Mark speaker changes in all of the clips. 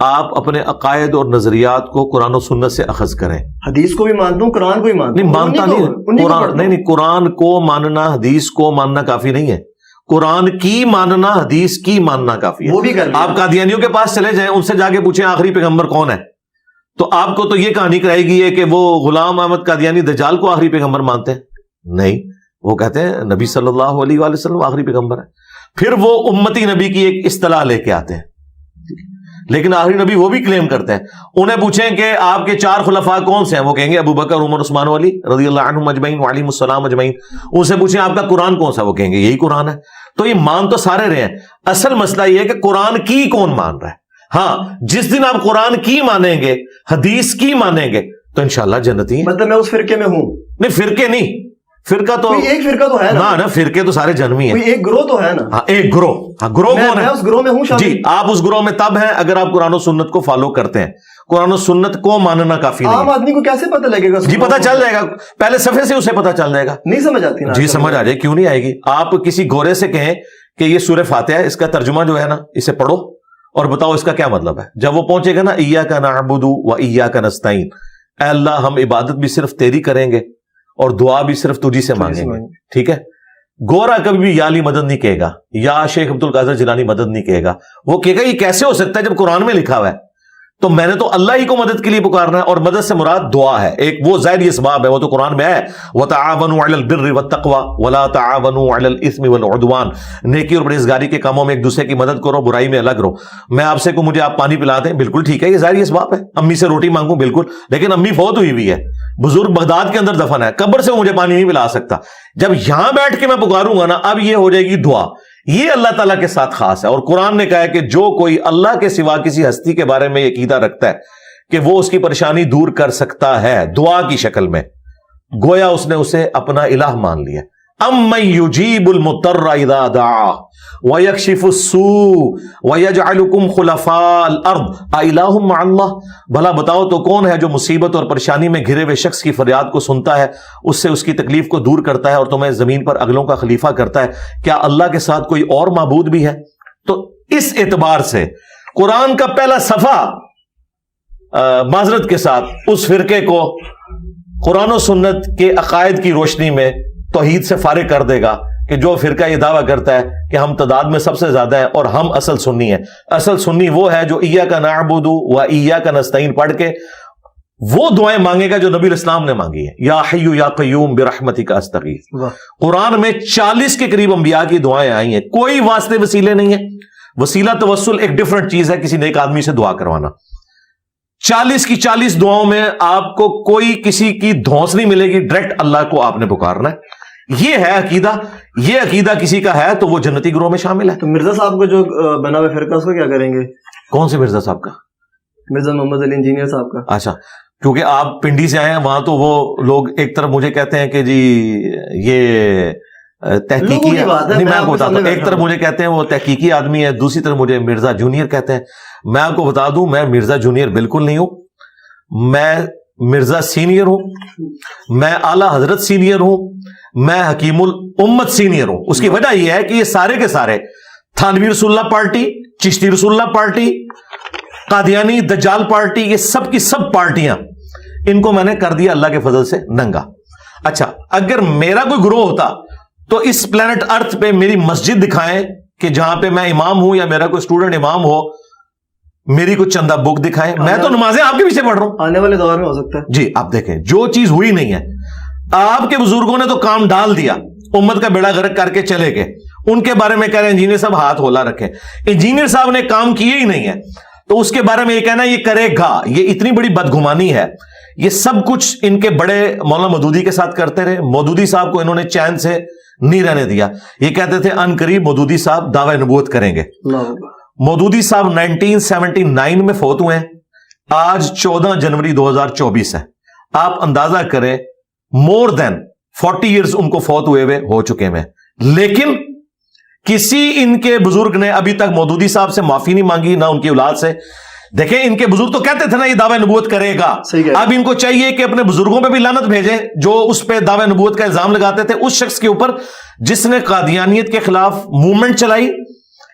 Speaker 1: آپ اپنے عقائد اور نظریات کو قرآن و سنت سے اخذ کریں.
Speaker 2: حدیث کو بھی مانتا ہوں, قرآن کو بھی مانتا ہوں.
Speaker 1: نہیں مانتا نہیں, قرآن نہیں, قرآن کو ماننا حدیث کو ماننا کافی نہیں ہے. قرآن کی ماننا حدیث کی ماننا کافی ہے.
Speaker 2: وہ بھی کر
Speaker 1: آپ قادیانیوں کے پاس چلے جائیں, ان سے جا کے پوچھیں آخری پیغمبر کون ہے, تو آپ کو تو یہ کہانی کرائے گی ہے کہ وہ غلام احمد قادیانی دجال کو آخری پیغمبر مانتے ہیں. نہیں, وہ کہتے ہیں نبی صلی اللہ علیہ وآلہ وسلم آخری پیغمبر ہے. پھر وہ امتی نبی کی ایک اصطلاح لے کے آتے ہیں, لیکن آخری نبی وہ بھی کلیم کرتے ہیں. انہیں پوچھیں کہ آپ کے 4 خلفاء کون سے ہیں, وہ کہیں گے ابو بکر, عمر, عثمان و علی رضی اللہ عنہم اجمعین وعلیہم السلام اجمعین. ان سے پوچھیں آپ کا قرآن کون سا, وہ کہیں گے یہی قرآن ہے. تو یہ مان تو سارے رہے ہیں, اصل مسئلہ یہ ہے کہ قرآن کی کون مان رہا ہے. ہاں, جس دن آپ قرآن کی مانیں گے, حدیث کی مانیں گے, تو انشاءاللہ جنتی ہیں.
Speaker 2: مطلب میں اس فرقے میں ہوں؟
Speaker 1: نہیں, فرقے نہیں, فرقہ تو
Speaker 2: ایک فرقہ تو ہے
Speaker 1: نا, فرقے تو سارے جنمی ہیں.
Speaker 2: ایک گروہ تو ہے نا.
Speaker 1: ہاں, ایک گروہ. ہاں, گروہ کون ہے؟
Speaker 2: میں اس گروہ میں ہوں شامل.
Speaker 1: جی, آپ اس گروہ میں تب ہیں اگر آپ قرآن و سنت کو فالو کرتے ہیں. قرآن و سنت کو ماننا کافی نہیں.
Speaker 2: عام آدمی کو کیسے پتہ لگے گا؟
Speaker 1: جی پتہ چل جائے گا, پہلے صفحے سے اسے پتہ چل جائے گا.
Speaker 2: نہیں سمجھ آتی نا؟
Speaker 1: جی سمجھ آ جائے, کیوں نہیں آئے گی. آپ کسی گورے سے کہیں کہ یہ سورہ فاتحہ ہے, اس کا ترجمہ جو ہے نا, اسے پڑھو اور بتاؤ اس کا کیا مطلب ہے. جب وہ پہنچے گا نا ایاک نعبد و ایاک نستعین, اے اللہ ہم عبادت بھی صرف تیری کریں گے اور دعا بھی صرف تجھی سے مانگیں گے, ٹھیک ہے. گورا کبھی بھی یا علی مدد نہیں کہے گا, یا شیخ عبد القادر جیلانی مدد نہیں کہے گا. وہ کہے گا یہ کیسے ہو سکتا ہے جب قرآن میں لکھا ہوا ہے. تو میں نے تو اللہ ہی کو مدد کے لیے پکارنا ہے, اور مدد سے مراد دعا ہے. ایک وہ ظاہری اسباب ہے, وہ تو قرآن میں ہے, وَتَعَاوَنُوا عَلَى الْبِرِّ وَالتَّقْوَى وَلَا تَعَاوَنُوا عَلَى الْإِثْمِ وَالْعُدْوَانِ. نیکی اور پرہیزگاری کے کاموں میں ایک دوسرے کی مدد کرو, برائی میں الگ رہو. میں آپ سے کو مجھے آپ پانی پلا دیں, بالکل ٹھیک ہے, یہ ظاہری اسباب ہے. امی سے روٹی مانگوں, بالکل, لیکن امی فوت ہوئی ہوئی ہے, بزرگ بغداد کے اندر دفن ہے, قبر سے مجھے پانی نہیں پلا سکتا. جب یہاں بیٹھ کے میں پکاروں گا نا, اب یہ ہو جائے گی دعا. یہ اللہ تعالیٰ کے ساتھ خاص ہے. اور قرآن نے کہا ہے کہ جو کوئی اللہ کے سوا کسی ہستی کے بارے میں عقیدہ رکھتا ہے کہ وہ اس کی پریشانی دور کر سکتا ہے دعا کی شکل میں, گویا اس نے اسے اپنا الہ مان لیا. امن یجیب المضطر اذا دعاہ ویکشف السوء ویجعلکم خلفاء الارض االہ مع اللہ. بھلا بتاؤ تو کون ہے جو مصیبت اور پریشانی میں گھرے ہوئے شخص کی فریاد کو سنتا ہے, اس سے اس کی تکلیف کو دور کرتا ہے, اور تمہیں زمین پر اگلوں کا خلیفہ کرتا ہے. کیا اللہ کے ساتھ کوئی اور معبود بھی ہے؟ تو اس اعتبار سے قرآن کا پہلا صفحہ معذرت کے ساتھ اس فرقے کو قرآن و سنت کے عقائد کی روشنی میں توحید سے فارغ کر دے گا کہ جو فرقہ یہ دعویٰ کرتا ہے کہ ہم تعداد میں سب سے زیادہ ہیں اور ہم اصل سنی ہیں. اصل سنی وہ ہے جو ایاک نعبد و ایاک نستعین پڑھ کے وہ دعائیں مانگے گا جو نبی الاسلام نے مانگی ہے. یا حی یا قیوم برحمتک استغیث. قرآن میں 40 کے قریب انبیاء کی دعائیں آئی ہیں, کوئی واسطے وسیلے نہیں ہیں. وسیلہ توسل ایک ڈیفرنٹ چیز ہے, کسی نیک آدمی سے دعا کروانا. 40 کی 40 دعاؤں میں آپ کو کوئی کسی کی دھونس نہیں ملے گی, ڈائریکٹ اللہ کو آپ نے پکارنا ہے. یہ ہے عقیدہ. یہ عقیدہ کسی کا ہے تو وہ جنتی گروہ میں شامل ہے.
Speaker 2: تو مرزا صاحب کو جو بنا ہوا فرقہ اس کو کیا کریں گے؟
Speaker 1: کون سے مرزا صاحب کا؟
Speaker 2: مرزا محمد علی انجینئر صاحب کا.
Speaker 1: اچھا, کیونکہ آپ پنڈی سے آئے ہیں, وہاں تو وہ لوگ ایک طرف مجھے کہتے ہیں کہ جی یہ تحقیقی نہیں, میں آپ کو بتا دوں, ایک طرف مجھے کہتے ہیں وہ تحقیقی آدمی ہے, دوسری طرف مجھے مرزا جونیئر کہتے ہیں. میں آپ کو بتا دوں میں مرزا جونیئر بالکل نہیں ہوں, میں مرزا سینئر ہوں, میں اعلی حضرت سینئر ہوں, میں حکیم الامت سینئر ہوں. اس کی وجہ یہ ہے کہ یہ سارے کے سارے تھانوی رسول اللہ پارٹی, چشتی رسول اللہ پارٹی, قادیانی دجال پارٹی, یہ سب کی سب پارٹیاں, ان کو میں نے کر دیا اللہ کے فضل سے ننگا. اچھا, اگر میرا کوئی گروہ ہوتا تو اس پلانٹ ارتھ پہ میری مسجد دکھائیں کہ جہاں پہ میں امام ہوں, یا میرا کوئی اسٹوڈنٹ امام ہو, میری کوئی چندہ بک دکھائیں. میں تو نمازیں آپ کے پیچھے پڑھ رہا ہوں,
Speaker 2: آنے والے دور میں ہو سکتا ہے.
Speaker 1: جی آپ دیکھیں, جو چیز ہوئی نہیں ہے, آپ کے بزرگوں نے تو کام ڈال دیا, امت کا بیڑا غرق کر کے چلے گئے. ان کے بارے میں کہہ رہے ہیں انجینئر صاحب ہاتھ ہولا رکھیں. انجینئر صاحب نے کام کیے ہی نہیں ہے, تو اس کے بارے میں یہ کہنا یہ کرے گا, یہ اتنی بڑی بدگمانی ہے. یہ سب کچھ ان کے بڑے مولانا مودودی کے ساتھ کرتے رہے. مودودی صاحب کو انہوں نے چین سے نہیں رہنے دیا. یہ کہتے تھے ان قریب مودودی صاحب دعوی نبوت کریں گے. مودودی صاحب 1979 میں فوت ہوئے ہیں, آج 14 جنوری 2024 ہے. آپ اندازہ کریں مور دین 40 ایئرز ان کو فوت ہوئے ہو چکے ہیں, لیکن کسی ان کے بزرگ نے ابھی تک مودودی صاحب سے معافی نہیں مانگی, نہ ان کی اولاد سے. دیکھیں ان کے بزرگ تو کہتے تھے نا یہ دعوی نبوت کرے گا, اب ان کو چاہیے کہ اپنے بزرگوں پہ بھی لعنت بھیجیں جو اس پہ دعوی نبوت کا الزام لگاتے تھے, اس شخص کے اوپر جس نے قادیانیت کے خلاف موومنٹ چلائی,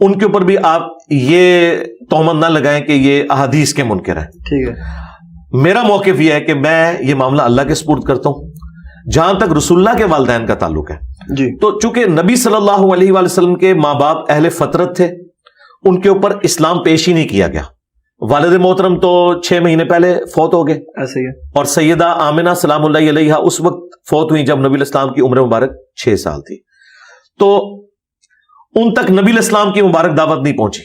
Speaker 1: ان کے اوپر بھی آپ یہ تہمت نہ لگائیں کہ یہ احادیث کے منکر ہیں.
Speaker 2: ٹھیک ہے.
Speaker 1: میرا موقف یہ ہے کہ میں یہ معاملہ اللہ کے سپرد کرتا ہوں. جہاں تک رسول اللہ کے والدین کا تعلق ہے
Speaker 2: جی،
Speaker 1: تو چونکہ نبی صلی اللہ علیہ وآلہ وسلم کے ماں باپ اہل فطرت تھے، ان کے اوپر اسلام پیش ہی نہیں کیا گیا. والد محترم تو 6 مہینے پہلے فوت ہو گئے،
Speaker 2: ایسے ہی ہے.
Speaker 1: اور سیدہ آمنہ سلام اللہ علیہا اس وقت فوت ہوئی جب نبی الاسلام کی عمر مبارک 6 سال تھی. تو ان تک نبی الاسلام کی مبارک دعوت نہیں پہنچی.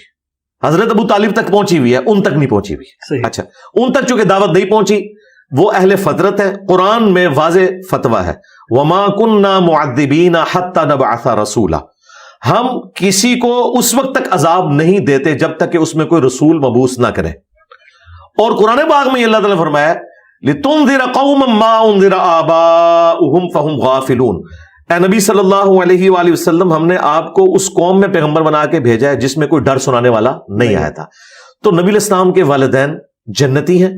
Speaker 1: حضرت ابو طالب تک پہنچی ہوئی ہے، ان تک نہیں پہنچی ہوئی.
Speaker 2: صحیح.
Speaker 1: اچھا، ان تک چونکہ دعوت نہیں پہنچی، وہ اہل فطرت ہے. قرآن میں واضح فتویٰ ہے وَمَا كُنَّا مُعَذِّبِينَ حَتَّى نَبْعَثَ رَسُولًا، ہم کسی کو اس وقت تک عذاب نہیں دیتے جب تک کہ اس میں کوئی رسول مبعوث نہ کرے. اور قرآن پاک میں اللہ تعالیٰ نے فرمایا لِتُنذِرَ قَوْمًا مَّا أُنذِرَ آبَاؤُهُمْ فَهُمْ غَافِلُونَ، اے نبی صلی اللہ علیہ وآلہ وسلم، ہم نے آپ کو اس قوم میں پیغمبر بنا کے بھیجا ہے جس میں کوئی ڈر سنانے والا نہیں آیا تھا. تو نبی الاسلام کے والدین جنتی ہیں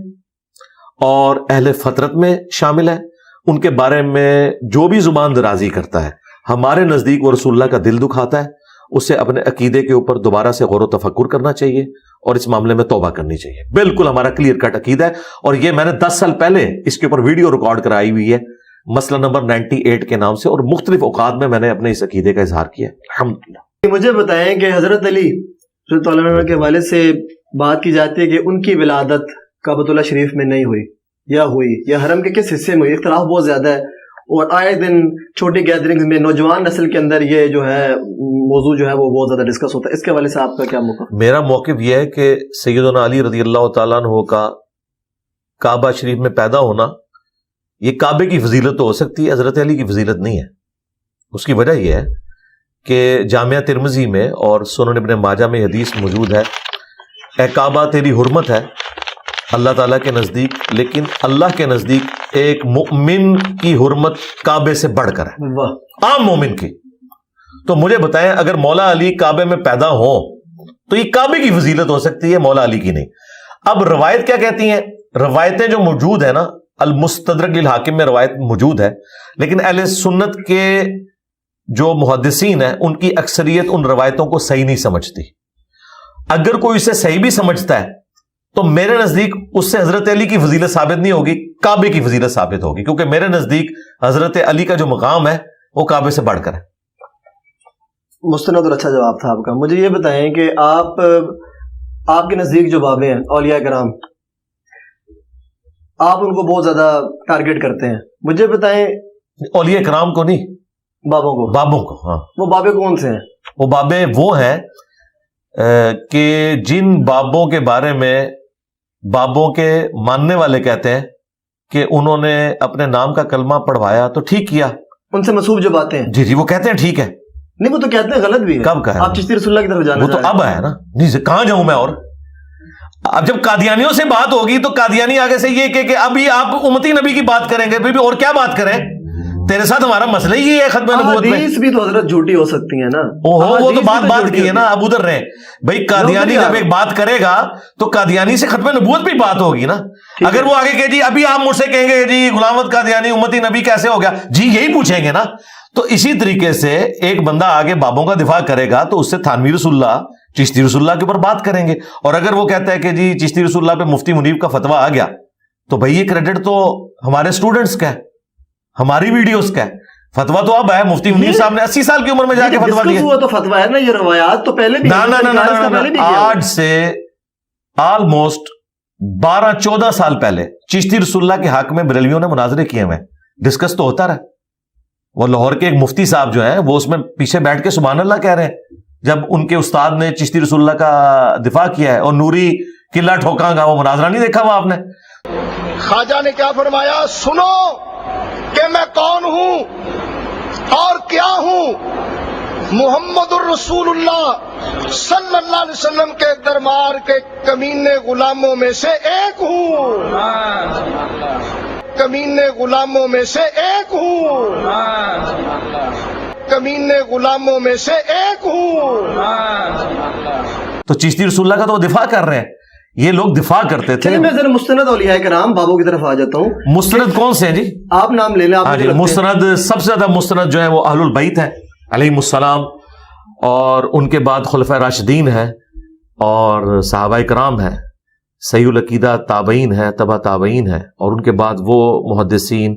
Speaker 1: اور اہل فطرت میں شامل ہیں. ان کے بارے میں جو بھی زبان درازی کرتا ہے ہمارے نزدیک وہ رسول اللہ کا دل دکھاتا ہے. اسے اپنے عقیدے کے اوپر دوبارہ سے غور و تفکر کرنا چاہیے اور اس معاملے میں توبہ کرنی چاہیے. بالکل ہمارا کلیئر کٹ عقیدہ ہے، اور یہ میں نے 10 سال پہلے اس کے اوپر ویڈیو ریکارڈ کرائی ہوئی ہے مسئلہ نمبر 98 کے نام سے، اور مختلف اوقات میں نے اپنے اس عقیدے کا اظہار کیا. الحمدللہ.
Speaker 2: مجھے بتائیں کہ حضرت علی رضی اللہ عنہ کے والد سے بات کی جاتی ہے کہ ان کی ولادت کعبۃ اللہ شریف میں نہیں ہوئی یا ہوئی، یا حرم کے کس حصے میں ہوئی. اختلاف بہت زیادہ ہے، اور آئے دن چھوٹی گیدرنگز میں نوجوان نسل کے اندر یہ جو ہے موضوع جو ہے وہ بہت زیادہ ڈسکس ہوتا ہے. اس کے حوالے سے آپ کا کیا موقف؟
Speaker 1: میرا موقف یہ ہے کہ سیدنا علی رضی اللہ تعالیٰ عنہ کا کعبہ شریف میں پیدا ہونا یہ کعبے کی فضیلت تو ہو سکتی ہے، حضرت علی کی فضیلت نہیں ہے. اس کی وجہ یہ ہے کہ جامعہ ترمذی میں اور سنن ابن ماجہ میں حدیث موجود ہے، اے کعبہ تیری حرمت ہے اللہ تعالیٰ کے نزدیک، لیکن اللہ کے نزدیک ایک مؤمن کی حرمت کعبے سے بڑھ کر ہے،
Speaker 2: واہ.
Speaker 1: عام مومن کی. تو مجھے بتائیں اگر مولا علی کعبے میں پیدا ہوں تو یہ کعبے کی فضیلت ہو سکتی ہے، مولا علی کی نہیں. اب روایت کیا کہتی ہیں؟ روایتیں جو موجود ہیں نا، المستدرک للحاکم میں روایت موجود ہے، لیکن اہل سنت کے جو محدثین ہیں ان کی اکثریت ان روایتوں کو صحیح نہیں سمجھتی. اگر کوئی اسے صحیح بھی سمجھتا ہے تو میرے نزدیک اس سے حضرت علی کی فضیلت ثابت نہیں ہوگی، کعبے کی فضیلت ثابت ہوگی، کیونکہ میرے نزدیک حضرت علی کا جو مقام ہے وہ کعبے سے بڑھ کر ہے.
Speaker 2: مستند اور اچھا جواب تھا آپ کا. مجھے یہ بتائیں کہ آپ کے نزدیک جو بابے ہیں اولیاء کرام، آپ ان کو بہت زیادہ ٹارگٹ کرتے ہیں. مجھے بتائیں
Speaker 1: اولیاء کرام کو نہیں،
Speaker 2: بابوں کو.
Speaker 1: بابوں کو. ہاں،
Speaker 2: وہ بابے کون سے ہیں؟
Speaker 1: وہ بابے وہ ہیں کہ جن بابوں کے بارے میں بابوں کے ماننے والے کہتے ہیں کہ انہوں نے اپنے نام کا کلمہ پڑھوایا تو ٹھیک کیا.
Speaker 2: ان سے منسوب جو باتیں ہیں،
Speaker 1: جی وہ کہتے ہیں ٹھیک ہے.
Speaker 2: نہیں وہ تو کہتے ہیں غلط بھی ہے.
Speaker 1: کب کہا؟
Speaker 2: آپ چشتی رسول اللہ کی طرف جانا
Speaker 1: وہ تو اب ہے نا. نہیں کہاں جاؤں میں؟ اور اب جب قادیانیوں سے بات ہوگی تو قادیانی آگے سے یہ کہ ابھی آپ امتی نبی کی بات کریں گے، اور کیا بات کریں؟ تیرے ساتھ ہمارا مسئلہ ہی ہے ختم نبوت میں.
Speaker 2: حدیث بھی تو حضرت جھوٹی ہو سکتی ہے نا.
Speaker 1: وہ تو بات کی ہے نا، اب ادھر رہے بھائی. قادیانی جب ایک بات کرے گا تو قادیانی سے ختم نبوت پہ بات ہوگی نا. اگر وہ آگے کہ جی ابھی آپ مجھ سے کہیں گے جی غلام احمد قادیانی امتی نبی کیسے ہو گیا، جی یہی پوچھیں گے نا. تو اسی طریقے سے ایک بندہ آگے بابوں کا دفاع کرے گا تو اس سے تھانوی رسول اللہ، چشتی رسول اللہ کے اوپر بات کریں گے. اور اگر وہ کہتا ہے کہ جی چشتی رسول اللہ پہ مفتی منیب کا فتویٰ آ گیا تو بھائی یہ کریڈٹ تو ہمارے اسٹوڈنٹس کا ہے، ہماری ویڈیوز کا ہے. فتویٰ تو اب ہے، مفتی منیب صاحب نے 80 سال کی عمر میں جا کے فتویٰ دیا.
Speaker 2: ہوا تو فتویٰ ہے نا، یہ روایات تو پہلے بھی
Speaker 1: آج سے آلموسٹ 12-14 سال پہلے چشتی رسول اللہ کے حق میں بریلویوں نے مناظرے کیے ہوئے، ڈسکس تو ہوتا رہا. وہ لاہور کے ایک مفتی صاحب جو ہیں وہ اس میں پیچھے بیٹھ کے سبحان اللہ کہہ رہے ہیں جب ان کے استاد نے چشتی رسول اللہ کا دفاع کیا ہے. اور نوری قلعہ ٹھوکاں گا وہ مناظرہ نہیں دیکھا ہوا آپ نے؟
Speaker 3: خواجہ نے کیا فرمایا؟ سنو کہ میں کون ہوں اور کیا ہوں. محمد الرسول اللہ صلی اللہ علیہ وسلم کے دربار کے کمینے غلاموں میں سے ایک ہوں، کمینے غلاموں میں سے ایک ہوں، کمینے غلاموں میں سے ایک ہوں.
Speaker 1: تو چشتی رسول اللہ کا تو وہ دفاع کر رہے ہیں، یہ لوگ دفاع کرتے تھے.
Speaker 2: میں ذرا مستند اولیاء کرام بابوں کی طرف آ جاتا ہوں.
Speaker 1: مستند کون سے ہیں جی؟
Speaker 2: آپ نام لے لیں.
Speaker 1: ہاں جی، مستند سب سے زیادہ مستند جو ہے وہ اہل البیت ہیں علیہم السلام، اور ان کے بعد خلفائے راشدین ہیں اور صحابہ کرام ہیں, صحیح العقیدہ تابعین ہے, تبع تابعین ہے, اور ان کے بعد وہ محدثین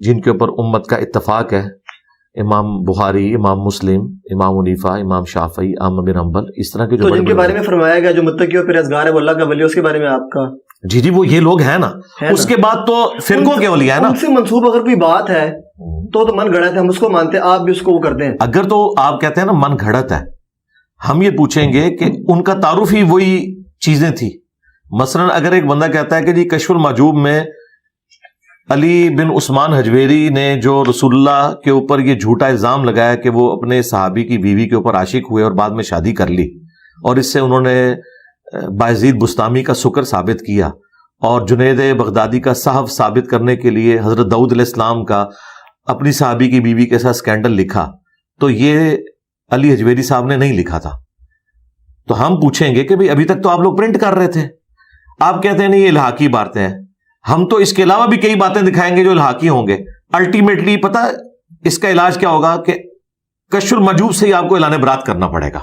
Speaker 1: جن کے اوپر امت کا اتفاق ہے, امام بخاری, امام مسلم, امام حنیفہ, امام شافعی, احمد بن حنبل, اس طرح کے جو
Speaker 2: تو جن کے بارے میں فرمایا گیا جو متقی و پرہیزگار ہے وہ اللہ کا ولی, اس کے بارے میں آپ کا
Speaker 1: جی جی وہ یہ لوگ ہیں نا. اس کے بعد تو فرقوں کے اولیاء ہے نا.
Speaker 2: ان سے منسوب اگر کوئی بات ہے تو من گھڑت ہے, ہم اس کو مانتے ہیں, آپ بھی اس کو وہ کرتے ہیں.
Speaker 1: اگر تو آپ کہتے ہیں نا من گھڑت ہے, ہم یہ پوچھیں گے کہ ان کا تعارف ہی وہی چیزیں تھی. مثلا اگر ایک بندہ کہتا ہے کہ جی کشف المحجوب میں علی بن عثمان حجویری نے جو رسول اللہ کے اوپر یہ جھوٹا الزام لگایا کہ وہ اپنے صحابی کی بیوی کے اوپر عاشق ہوئے اور بعد میں شادی کر لی, اور اس سے انہوں نے بایزید بستامی کا سکر ثابت کیا, اور جنید بغدادی کا صحف ثابت کرنے کے لیے حضرت داؤد علیہ السلام کا اپنی صحابی کی بیوی کے ساتھ سکینڈل لکھا, تو یہ علی حجویری صاحب نے نہیں لکھا تھا. تو ہم پوچھیں گے کہ بھئی ابھی تک تو آپ لوگ پرنٹ کر رہے تھے, آپ کہتے ہیں نہیں یہ الحاقی باتیں ہیں. ہم تو اس کے علاوہ بھی کئی باتیں دکھائیں گے جو الحاقی ہوں گے. الٹیمیٹلی پتہ اس کا علاج کیا ہوگا کہ کشف المحجوب سے ہی آپ کو اعلان برات کرنا پڑے گا,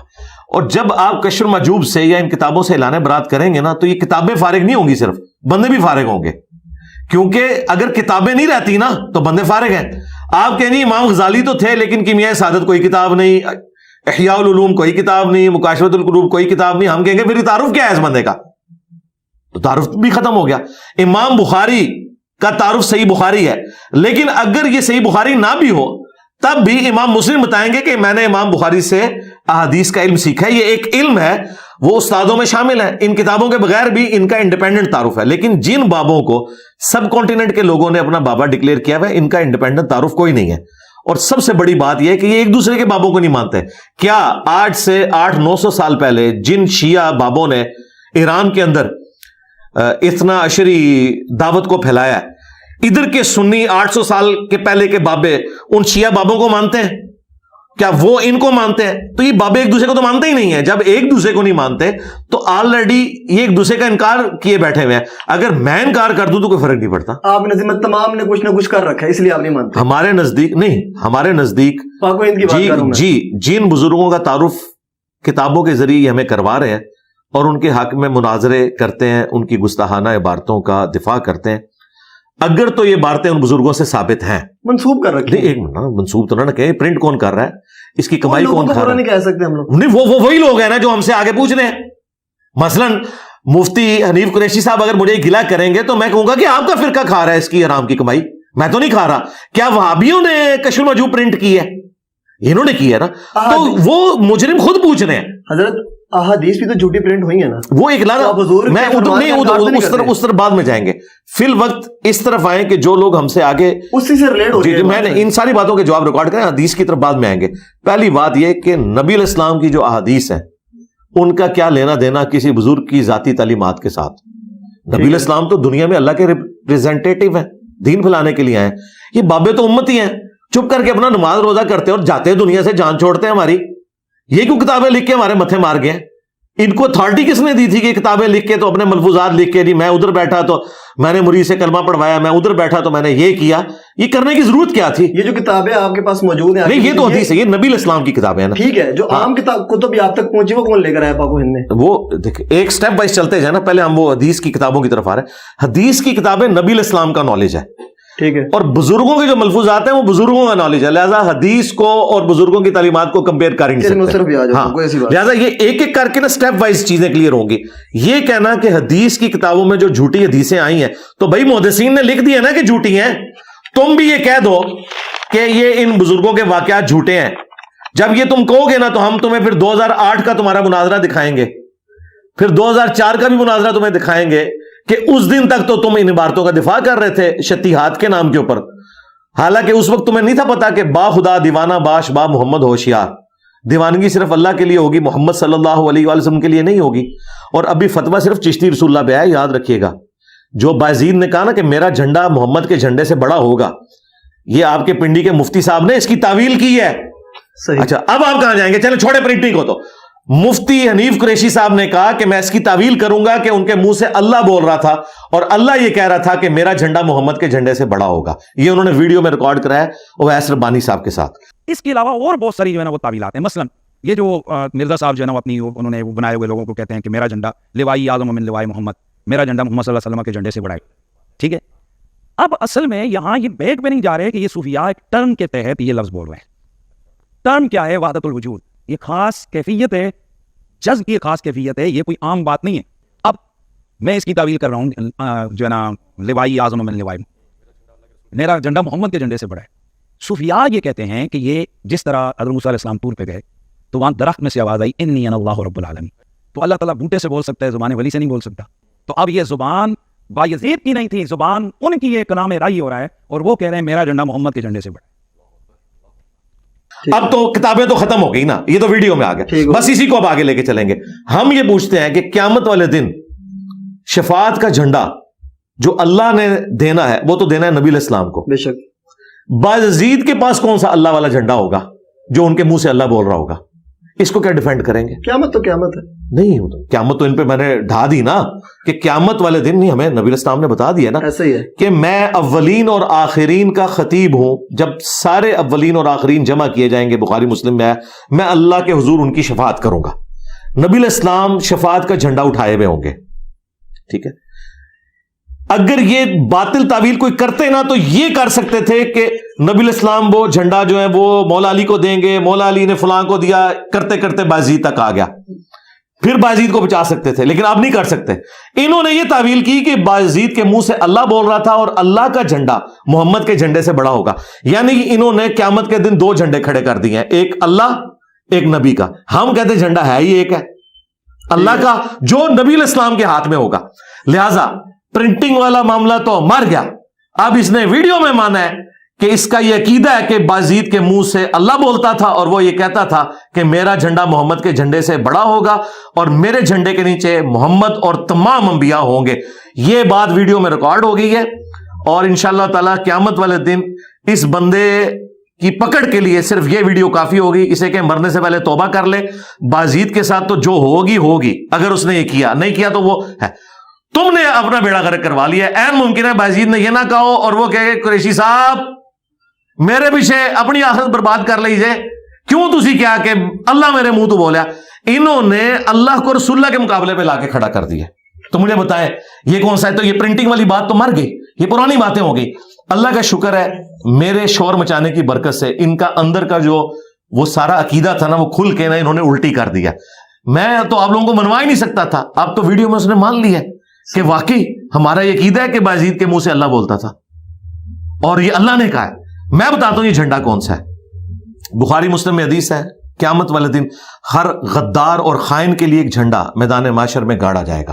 Speaker 1: اور جب آپ کشف المحجوب سے یا ان کتابوں سے اعلان برات کریں گے نا تو یہ کتابیں فارغ نہیں ہوں گی, صرف بندے بھی فارغ ہوں گے, کیونکہ اگر کتابیں نہیں رہتی نا تو بندے فارغ ہیں. آپ کہیں نہیں امام غزالی تو تھے لیکن کیمیائے سعادت کوئی کتاب نہیں, احیاء العلوم کوئی کتاب نہیں, مکاشفۃ القلوب کوئی کتاب نہیں. ہم کہیں گے پھر تعارف کیا ہے اس بندے کا, تو تعارف بھی ختم ہو گیا. امام بخاری کا تعارف صحیح بخاری ہے, لیکن اگر یہ صحیح بخاری نہ بھی ہو تب بھی امام مسلم بتائیں گے کہ میں نے امام بخاری سے احادیث کا علم سیکھا ہے. یہ ایک علم ہے, وہ استادوں میں شامل ہے, ان کتابوں کے بغیر بھی ان کا انڈیپینڈنٹ تعارف ہے. لیکن جن بابوں کو سب کانٹیننٹ کے لوگوں نے اپنا بابا ڈکلیئر کیا ہوا ہے, ان کا انڈیپینڈنٹ تعارف کوئی نہیں ہے. اور سب سے بڑی بات یہ ہے کہ یہ ایک دوسرے کے بابوں کو نہیں مانتے. کیا آج سے 800-900 سال پہلے جن شیعہ بابوں نے ایران کے اندر اتنا عشری دعوت کو پھیلایا ہے, ادھر کے سنی 800 سال کے پہلے کے بابے ان شیعہ بابوں کو مانتے ہیں؟ کیا وہ ان کو مانتے ہیں؟ تو یہ بابے ایک دوسرے کو تو مانتے ہی نہیں ہیں. جب ایک دوسرے کو نہیں مانتے تو آلریڈی یہ ایک دوسرے کا انکار کیے بیٹھے ہوئے ہیں. اگر میں انکار کر دوں تو کوئی فرق نہیں پڑتا.
Speaker 2: آپ نے ذمہ تمام نے کچھ نہ کچھ کر رکھا ہے, اس لیے آپ نہیں مانتے.
Speaker 1: ہمارے نزدیک نہیں, ہمارے نزدیک
Speaker 2: پاک و ہند کی بات کروں میں.
Speaker 1: جی جن بزرگوں کا تعارف کتابوں کے ذریعے ہمیں کروا رہے ہیں اور ان کے حق میں مناظرے کرتے ہیں, ان کی گستاخانہ عبارتوں کا دفاع کرتے ہیں, اگر تو یہ باتیں ان بزرگوں سے ثابت ہیں,
Speaker 2: منسوب کر رکھے.
Speaker 1: ایک منٹ, منسوب تو نہ کہیں, پرنٹ کون کر رہا ہے, اس کی کمائی کون کر رہا ہے؟
Speaker 2: نہیں کہہ سکتے ہم لوگ.
Speaker 1: نہیں, وہ وہی لوگ ہیں نا جو ہم سے آگے پوچھ رہے ہیں. مثلا مفتی حنیف قریشی صاحب اگر مجھے گلا کریں گے تو میں کہوں گا کہ آپ کا فرقہ کھا رہا ہے اس کی حرام کی کمائی, میں تو نہیں کھا رہا. کیا وہابیوں نے کشف المحجوب پرنٹ کی ہے؟ انہوں نے کی ہے نا, تو وہ مجرم خود پوچھ رہے ہیں.
Speaker 2: حضرت احادیث بھی تو جھوٹی پرنٹ ہوئی ہیں نا,
Speaker 1: وہ ایک لانا, میں اس طرف بعد میں جائیں گے. فی الوقت اس طرف آئیں کہ جو لوگ ہم سے آگے
Speaker 2: اسی سے ریلیٹ ہو
Speaker 1: جی میں نے ان ساری باتوں کے جواب ریکارڈ کریں, حدیث کی طرف بعد میں آئیں گے. پہلی بات یہ کہ نبی علیہ السلام کی جو احادیث ہیں ان کا کیا لینا دینا کسی بزرگ کی ذاتی تعلیمات کے ساتھ. نبی علیہ السلام تو دنیا میں اللہ کے ریپریزنٹیٹیو ہیں, دین پھیلانے کے لیے آئے ہیں. یہ بابے تو امتی ہیں, چپ کر کے اپنا نماز روزہ کرتے اور جاتے ہیں دنیا سے, جان چھوڑتے ہیں ہماری. یہ کیوں کتابیں لکھ کے ہمارے متھے مار گئے؟ ان کو اتھارٹی کس نے دی تھی کہ کتابیں لکھ کے تو اپنے ملفوظات لکھ کے, جی میں ادھر بیٹھا تو میں نے مرید سے کلمہ پڑھوایا, میں ادھر بیٹھا تو میں نے یہ کیا, یہ کرنے کی ضرورت کیا تھی؟
Speaker 2: یہ جو کتابیں آپ کے پاس موجود ہیں,
Speaker 1: نہیں یہ تو حدیث ہے, یہ نبی علیہ السلام کی کتابیں ہیں نا.
Speaker 2: ٹھیک ہے, جو عام کتاب کتب آپ تک پہنچی وہ کون لے کر آیا پاک و ہند میں؟
Speaker 1: وہ دیکھیں ایک سٹیپ وائز چلتے جائیں نا, پہلے ہم وہ حدیث کی کتابوں کی طرف آ رہے ہیں. حدیث کی کتابیں نبی علیہ السلام کا نالج ہے,
Speaker 2: ٹھیک ہے,
Speaker 1: اور بزرگوں کے جو ملفوظات ہیں وہ بزرگوں کا نالج ہے, لہٰذا حدیث کو اور بزرگوں کی تعلیمات کو کمپیئر کر ہی نہیں سکتے. لہٰذا یہ ایک ایک کر کے نا سٹیپ وائز چیزیں کلیئر ہوں گی. یہ کہنا کہ حدیث کی کتابوں میں جو جھوٹی حدیثیں آئی ہیں تو بھائی محدثین نے لکھ دیا نا کہ جھوٹی ہیں, تم بھی یہ کہہ دو کہ یہ ان بزرگوں کے واقعات جھوٹے ہیں. جب یہ تم کہو گے نا تو ہم تمہیں پھر 2008 کا تمہارا مناظرہ دکھائیں گے, پھر 2004 کا بھی مناظرہ تمہیں دکھائیں گے کہ اس دن تک تو تم ان عبارتوں کا دفاع کر رہے تھے شتیہات کے نام کے اوپر, حالانکہ اس وقت تمہیں نہیں تھا پتا کہ با خدا دیوانہ باش با محمد ہوشیار, دیوانگی صرف اللہ کے لیے ہوگی, محمد صلی اللہ علیہ وآلہ وسلم کے لیے نہیں ہوگی. اور ابھی فتویٰ صرف چشتی رسول اللہ پہ ہے, یاد رکھیے گا. جو بایزید نے کہا نا کہ میرا جھنڈا محمد کے جھنڈے سے بڑا ہوگا, یہ آپ کے پنڈی کے مفتی صاحب نے اس کی تعویل کی ہے. اچھا اب آپ کہاں جائیں گے, چلے چھوڑے پرنٹنگ کو. تو مفتی حنیف قریشی صاحب نے کہا کہ میں اس کی تعویل کروں گا کہ ان کے منہ سے اللہ بول رہا تھا اور اللہ یہ کہہ رہا تھا کہ میرا جھنڈا محمد کے جھنڈے سے بڑا ہوگا. یہ انہوں نے ویڈیو میں ریکارڈ کرایا اویس ربانی صاحب کے ساتھ.
Speaker 4: اس کے علاوہ اور بہت ساری جو ہے نا وہ تعویلات ہیں. مثلا یہ جو مرزا صاحب جو ہے نا اپنی انہوں نے وہ بنائے ہوئے لوگوں کو کہتے ہیں کہ میرا جھنڈا لوائی اعظم من لوائی محمد، میرا جھنڈا محمد صلی اللہ علیہ وسلم کے جھنڈے سے بڑا ہے. ٹھیک ہے، اب اصل میں یہاں یہ بیک پہ نہیں جا رہے کہ یہ صوفیاء ایک ٹرم کے تحت یہ لفظ بول رہے ہیں. ٹرم کیا ہے؟ وحدت الوجود. یہ خاص کیفیت ہے، جذب کی خاص کیفیت ہے، یہ کوئی عام بات نہیں ہے. اب میں اس کی تعویل کر رہا ہوں جو ہے نا لوائی اعظم من لوائی، میرا جھنڈا محمد کے جھنڈے سے بڑا ہے. صوفیاء یہ کہتے ہیں کہ یہ جس طرح حضرت موسیٰ علیہ السلام طور پہ گئے تو وہاں درخت میں سے آواز آئی انی انا اللہ رب العالمین، تو اللہ تعالیٰ بوٹے سے بول سکتا ہے، زبان ولی سے نہیں بول سکتا. تو اب یہ زبان بایزید کی نہیں تھی، زبان ان کی ایک کلام رائی ہو رہا ہے اور وہ کہہ رہے ہیں میرا جھنڈا محمد کے جھنڈے سے بڑا.
Speaker 1: اب تو کتابیں تو ختم ہو گئی نا، یہ تو ویڈیو میں آ گیا، بس اسی کو اب آگے لے کے چلیں گے. ہم یہ پوچھتے ہیں کہ قیامت والے دن شفاعت کا جھنڈا جو اللہ نے دینا ہے وہ تو دینا ہے نبی علیہ السلام کو.
Speaker 2: بے شک.
Speaker 1: بایزید کے پاس کون سا اللہ والا جھنڈا ہوگا جو ان کے منہ سے اللہ بول رہا ہوگا؟ اس کو کیا ڈیفینڈ کریں گے؟
Speaker 2: قیامت تو قیامت ہے.
Speaker 1: نہیں ہوتا قیامت تو ان پہ میں نے ڈھا دی نا کہ قیامت والے دن نہیں، ہمیں نبی علیہ السلام نے بتا دیا نا
Speaker 2: ایسا ہی ہے
Speaker 1: کہ میں اولین اور آخرین کا خطیب ہوں. جب سارے اولین اور آخرین جمع کیے جائیں گے، بخاری مسلم میں ہے، میں اللہ کے حضور ان کی شفاعت کروں گا. نبی علیہ السلام شفاعت کا جھنڈا اٹھائے ہوئے ہوں گے. ٹھیک ہے، اگر یہ باطل تعویل کوئی کرتے نا تو یہ کر سکتے تھے کہ نبی علیہ السلام وہ جھنڈا جو ہے وہ مولا علی کو دیں گے، مولا علی نے فلاں کو دیا، کرتے کرتے بایزید تک آ گیا، پھر بایزید کو بچا سکتے تھے، لیکن اب نہیں کر سکتے. انہوں نے یہ تعویل کی کہ بایزید کے منہ سے اللہ بول رہا تھا اور اللہ کا جھنڈا محمد کے جھنڈے سے بڑا ہوگا. یعنی انہوں نے قیامت کے دن دو جھنڈے کھڑے کر دیے ہیں، ایک اللہ ایک نبی کا. ہم کہتے ہیں جھنڈا ہے ہی ایک ہے اللہ کا جو نبی علیہ السلام کے ہاتھ میں ہوگا. لہذا پرنٹنگ والا معاملہ تو مر گیا. اب اس نے ویڈیو میں مانا ہے کہ اس کا یہ عقیدہ ہے کہ بایزید کے منہ سے اللہ بولتا تھا اور وہ یہ کہتا تھا کہ میرا جھنڈا محمد کے جھنڈے سے بڑا ہوگا اور میرے جھنڈے کے نیچے محمد اور تمام انبیاء ہوں گے. یہ بات ویڈیو میں ریکارڈ ہو گئی ہے اور انشاءاللہ تعالی قیامت والے دن اس بندے کی پکڑ کے لیے صرف یہ ویڈیو کافی ہوگی. اسے کہ مرنے سے پہلے توبہ کر لے. بایزید کے ساتھ تو جو ہوگی اگر اس نے یہ کیا، نہیں کیا تو وہ ہے. تم نے اپنا بیڑا غرق کروا لیا. این ممکن ہے بایزید نے یہ نہ کہو اور وہ کہے قریشی صاحب میرے پیچھے اپنی آخرت برباد کر لیجئے، کیوں تسی کیا کہ اللہ میرے منہ تو بولیا. انہوں نے اللہ کو رسول اللہ کے مقابلے پہ لا کے کھڑا کر دیا. تو مجھے بتائیں یہ کون سا ہے؟ تو یہ پرنٹنگ والی بات تو مر گئی، یہ پرانی باتیں ہو گئی. اللہ کا شکر ہے میرے شور مچانے کی برکت سے ان کا اندر کا جو وہ سارا عقیدہ تھا نا وہ کھل کے نا انہوں نے الٹی کر دیا. میں تو آپ لوگوں کو منوا ہی نہیں سکتا تھا. اب تو ویڈیو میں اس نے مان لیا کہ واقعی ہمارا یہ عقیدہ ہے کہ بایزید کے منہ سے اللہ بولتا تھا اور یہ اللہ نے کہا ہے. میں بتاتا ہوں یہ جھنڈا کون سا ہے. بخاری مسلم میں حدیث ہے قیامت والے دن ہر غدار اور خائن کے لیے ایک جھنڈا میدان معاشر میں گاڑا جائے گا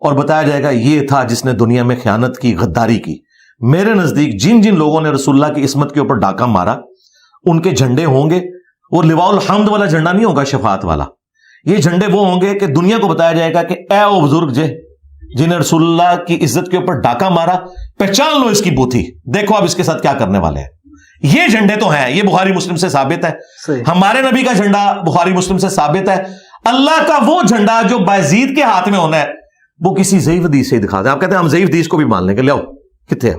Speaker 1: اور بتایا جائے گا یہ تھا جس نے دنیا میں خیانت کی، غداری کی. میرے نزدیک جن جن لوگوں نے رسول اللہ کی عصمت کے اوپر ڈاکہ مارا ان کے جھنڈے ہوں گے. وہ لواء الحمد والا جھنڈا نہیں ہوگا شفاعت والا. یہ جھنڈے وہ ہوں گے کہ دنیا کو بتایا جائے گا کہ اے او بزرگ جنہیں رسول اللہ کی عزت کے اوپر ڈاکہ مارا، پہچان لو اس کی بوتھی، دیکھو اب اس کے ساتھ کیا کرنے والے ہیں. یہ جھنڈے تو ہیں، یہ بخاری مسلم سے ثابت ہے. ہمارے نبی کا جھنڈا بخاری مسلم سے ثابت ہے. اللہ کا وہ جھنڈا جو بایزید کے ہاتھ میں ہونا ہے وہ کسی ضعیف حدیث سے دکھا دیں. آپ کہتے ہیں ہم ضعیف حدیث کو بھی مان لیں گے، لیاؤ کتنے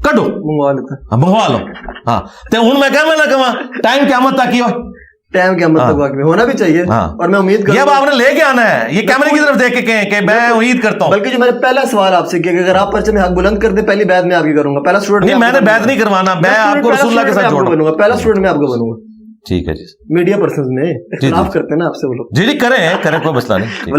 Speaker 1: کڈو منگوا لو. ہاں تو ہوں میں کہاں ٹائم قیامت تک ہی ہو،
Speaker 2: ٹائم قیامت تک واقعی ہونا بھی چاہیے. اور میں امید کرتا ہوں
Speaker 1: یہ آپ نے لے کے آنا ہے، یہ کیمرے کی طرف دیکھ کے کہیں کہ میں امید کرتا ہوں.
Speaker 2: بلکہ جو میں نے پہلا سوال آپ سے کیا کہ اگر آپ پرچم حق بلند کر دیں پہلی بیعت میں آپ کی کروں گا. پہلا اسٹوڈنٹ
Speaker 1: نہیں، میں نے بیعت نہیں کروانا، میں آپ کو رسول اللہ کے ساتھ جوڑوں
Speaker 2: گا. پہلا اسٹوڈنٹ میں آپ کو بنوں گا.
Speaker 1: ٹھیک ہے جی.
Speaker 2: میڈیا پرسنز میں اختلاف کرتے ہیں نا آپ سے وہ لوگ.
Speaker 1: جی جی کریں کوئی مسئلہ نہیں.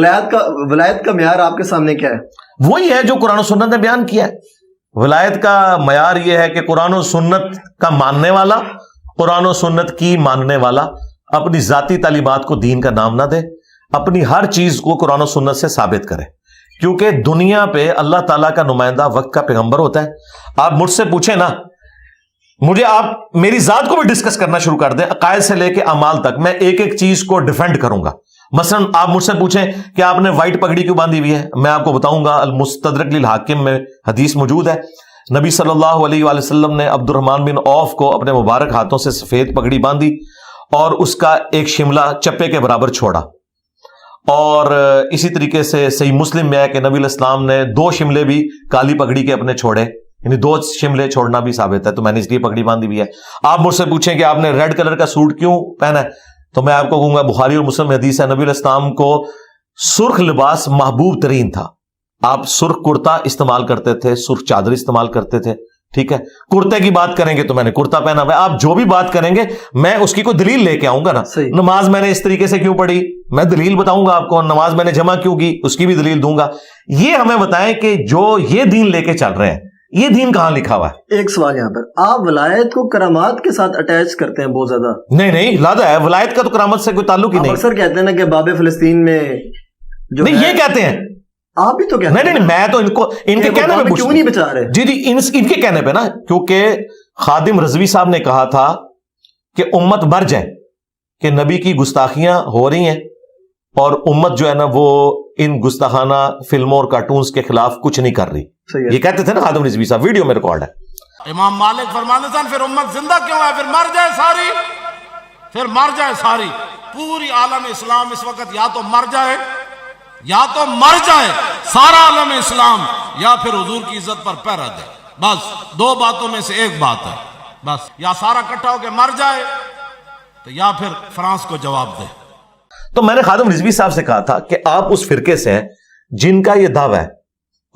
Speaker 2: ولایت کا معیار آپ کے سامنے کیا ہے؟
Speaker 1: وہی ہے جو قرآن و سنت نے بیان کیا ہے. ولایت کا معیار یہ ہے کہ قرآن و سنت کا ماننے والا، قرآن و سنت کی ماننے والا اپنی ذاتی تعلیمات کو دین کا نام نہ دے، اپنی ہر چیز کو قرآن و سنت سے ثابت کرے. کیونکہ دنیا پہ اللہ تعالیٰ کا نمائندہ وقت کا پیغمبر ہوتا ہے. آپ مجھ سے پوچھیں نا، مجھے آپ میری ذات کو بھی ڈسکس کرنا شروع کر دیں، عقائد سے لے کے اعمال تک میں ایک ایک چیز کو ڈیفینڈ کروں گا. مثلا آپ مجھ سے پوچھیں کہ آپ نے وائٹ پگڑی کیوں باندھی ہوئی ہے، میں آپ کو بتاؤں گا. المستدرک للحاکم میں حدیث موجود ہے، نبی صلی اللہ علیہ وآلہ وسلم نے عبد الرحمن بن عوف کو اپنے مبارک ہاتھوں سے سفید پگڑی باندھی اور اس کا ایک شملہ چپے کے برابر چھوڑا. اور اسی طریقے سے صحیح مسلم میں ہے کہ نبی علیہ السلام نے 2 شملے بھی کالی پگڑی کے اپنے چھوڑے، یعنی 2 شملے چھوڑنا بھی ثابت ہے. تو میں نے اس لیے پگڑی باندھی بھی ہے. آپ مجھ سے پوچھیں کہ آپ نے ریڈ کلر کا سوٹ کیوں پہنا ہے، تو میں آپ کو کہوں گا بخاری اور مسلم میں حدیث ہے نبی علیہ السلام کو سرخ لباس محبوب ترین تھا. آپ سرخ کرتا استعمال کرتے تھے, سرخ چادر استعمال کرتے تھے. ٹھیک ہے, کرتے کی بات کریں گے تو میں نے کرتا پہنا ہوا ہے. آپ جو بھی بات کریں گے میں اس کی کوئی دلیل لے کے آؤں گا نا. نماز میں نے اس طریقے سے کیوں پڑھی, میں دلیل بتاؤں گا آپ کو. نماز میں نے جمع کیوں کی, اس کی بھی دلیل دوں گا. یہ ہمیں بتائیں کہ جو یہ دین لے کے چل رہے ہیں, یہ دین کہاں لکھا ہوا ہے؟
Speaker 2: ایک سوال یہاں پر, آپ ولایت کو کرامات کے ساتھ اٹیچ کرتے ہیں بہت زیادہ.
Speaker 1: نہیں لادا ہے, ولایت کا تو کرامت سے کوئی تعلق ہی نہیں.
Speaker 2: اکثر کہتے ہیں نا کہ باب فلسطین میں جو
Speaker 1: نہیں یہ کہتے ہیں,
Speaker 2: آپ بھی تو کہتے ہیں.
Speaker 1: نہیں میں تو ان کے کہنے پہ
Speaker 2: کیوں نہیں بچا رہے؟
Speaker 1: جی ان کے کہنے پہ نا, کیونکہ خادم رضوی صاحب نے کہا تھا کہ امت مر جائے کہ نبی کی گستاخیاں ہو رہی ہیں اور امت جو ہے نا وہ ان گستاخانہ فلموں اور کارٹونز کے خلاف کچھ نہیں کر رہی. یہ کہتے تھے نا خادم رضوی صاحب, ویڈیو میں ریکارڈ ہے.
Speaker 5: امام مالک فرماتے تھے پھر امت زندہ کیوں ہے, پھر مر جائے ساری, پھر مر جائے ساری. پوری عالم اسلام اس وقت یا تو مر جائے, یا تو مر جائے سارا عالم اسلام, یا پھر حضور کی عزت پر پہرا دے. بس دو باتوں میں سے ایک بات ہے بس, یا سارا اکٹھا ہو کے مر جائے تو یا پھر فرانس کو جواب دے.
Speaker 1: تو میں نے خادم رضوی صاحب سے کہا تھا کہ آپ اس فرقے سے ہیں جن کا یہ دعویٰ ہے.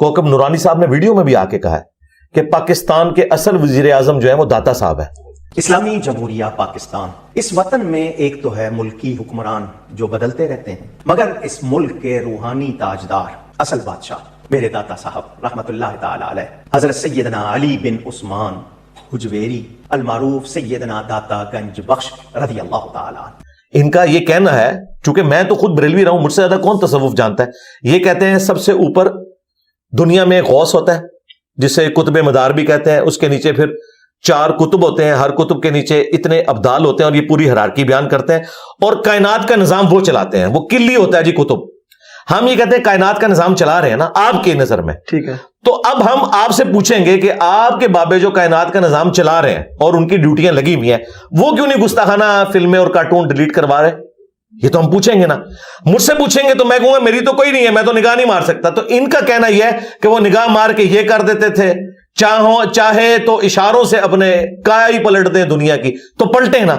Speaker 1: کوکب نورانی صاحب نے ویڈیو میں بھی آ کے کہا ہے کہ پاکستان کے اصل وزیر اعظم جو ہے وہ داتا صاحب ہے.
Speaker 6: اسلامی جمہوریہ پاکستان اس وطن میں ایک تو ہے ملکی حکمران جو بدلتے رہتے ہیں, مگر اس ملک کے روحانی تاجدار اصل بادشاہ میرے داتا صاحب رحمت اللہ تعالی علیہ حضرت سیدنا علی بن عثمان حجویری المعروف سیدنا داتا گنج بخش رضی اللہ تعالی عنہ.
Speaker 1: ان کا یہ کہنا ہے, چونکہ میں تو خود بریلوی رہا ہوں, مجھ سے زیادہ کون تصوف جانتا ہے, یہ کہتے ہیں سب سے اوپر دنیا میں غوث ہوتا ہے جسے قطب مدار بھی کہتے ہیں, اس کے نیچے پھر 4 کتب ہوتے ہیں, ہر کتب کے نیچے اتنے ابدال ہوتے ہیں اور یہ پوری ہرارکی بیان کرتے ہیں اور کائنات کا نظام وہ چلاتے ہیں, وہ کلی ہوتا ہے جی کتب. ہم یہ کہتے ہیں کائنات کا نظام چلا رہے ہیں نا آپ کی نظر میں.
Speaker 2: ٹھیک ہے,
Speaker 1: تو اب ہم آپ سے پوچھیں گے کہ آپ کے بابے جو کائنات کا نظام چلا رہے ہیں اور ان کی ڈیوٹیاں لگی ہوئی ہیں, وہ کیوں نہیں گستاخانہ فلمیں اور کارٹون ڈیلیٹ کروا رہے؟ یہ تو ہم پوچھیں گے نا. مجھ سے پوچھیں گے تو میں کہوں گا میری تو کوئی نہیں ہے, میں تو نگاہ نہیں مار سکتا. تو ان کا کہنا یہ ہے کہ وہ نگاہ مار کے یہ کر دیتے تھے, چاہے تو اشاروں سے اپنے کایا ہی پلٹ دیں دنیا کی, تو پلٹے نا.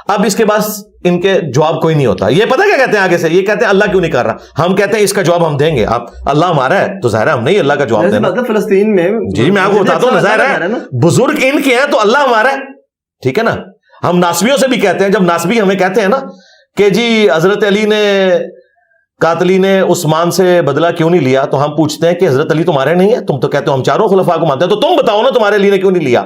Speaker 1: اب اس کے بعد ان کے جواب کوئی نہیں ہوتا. یہ پتہ کیا کہتے ہیں آگے سے, یہ کہتے ہیں اللہ کیوں نہیں کر رہا. ہم کہتے ہیں اس کا جواب ہم دیں گے. آپ اللہ ہمارا ہے تو ظاہر ہے ہم نہیں اللہ کا جواب دینا.
Speaker 2: فلسطین میں
Speaker 1: جی میں آپ کو بتاتا ہوں, ظاہر ہے بزرگ ان کے ہیں تو اللہ ہمارا ہے. ٹھیک ہے نا. ہم ناسبیوں سے بھی کہتے ہیں, جب ناسبی ہمیں کہتے ہیں نا کہ جی حضرت علی نے قاتلی نے عثمان سے بدلہ کیوں نہیں لیا, تو ہم پوچھتے ہیں کہ حضرت علی تمہارے نہیں ہے, تم تو کہتے ہو ہم چاروں خلفاء کو مانتے ہیں, تو تم بتاؤ نا تمہارے علی نے کیوں نہیں لیا.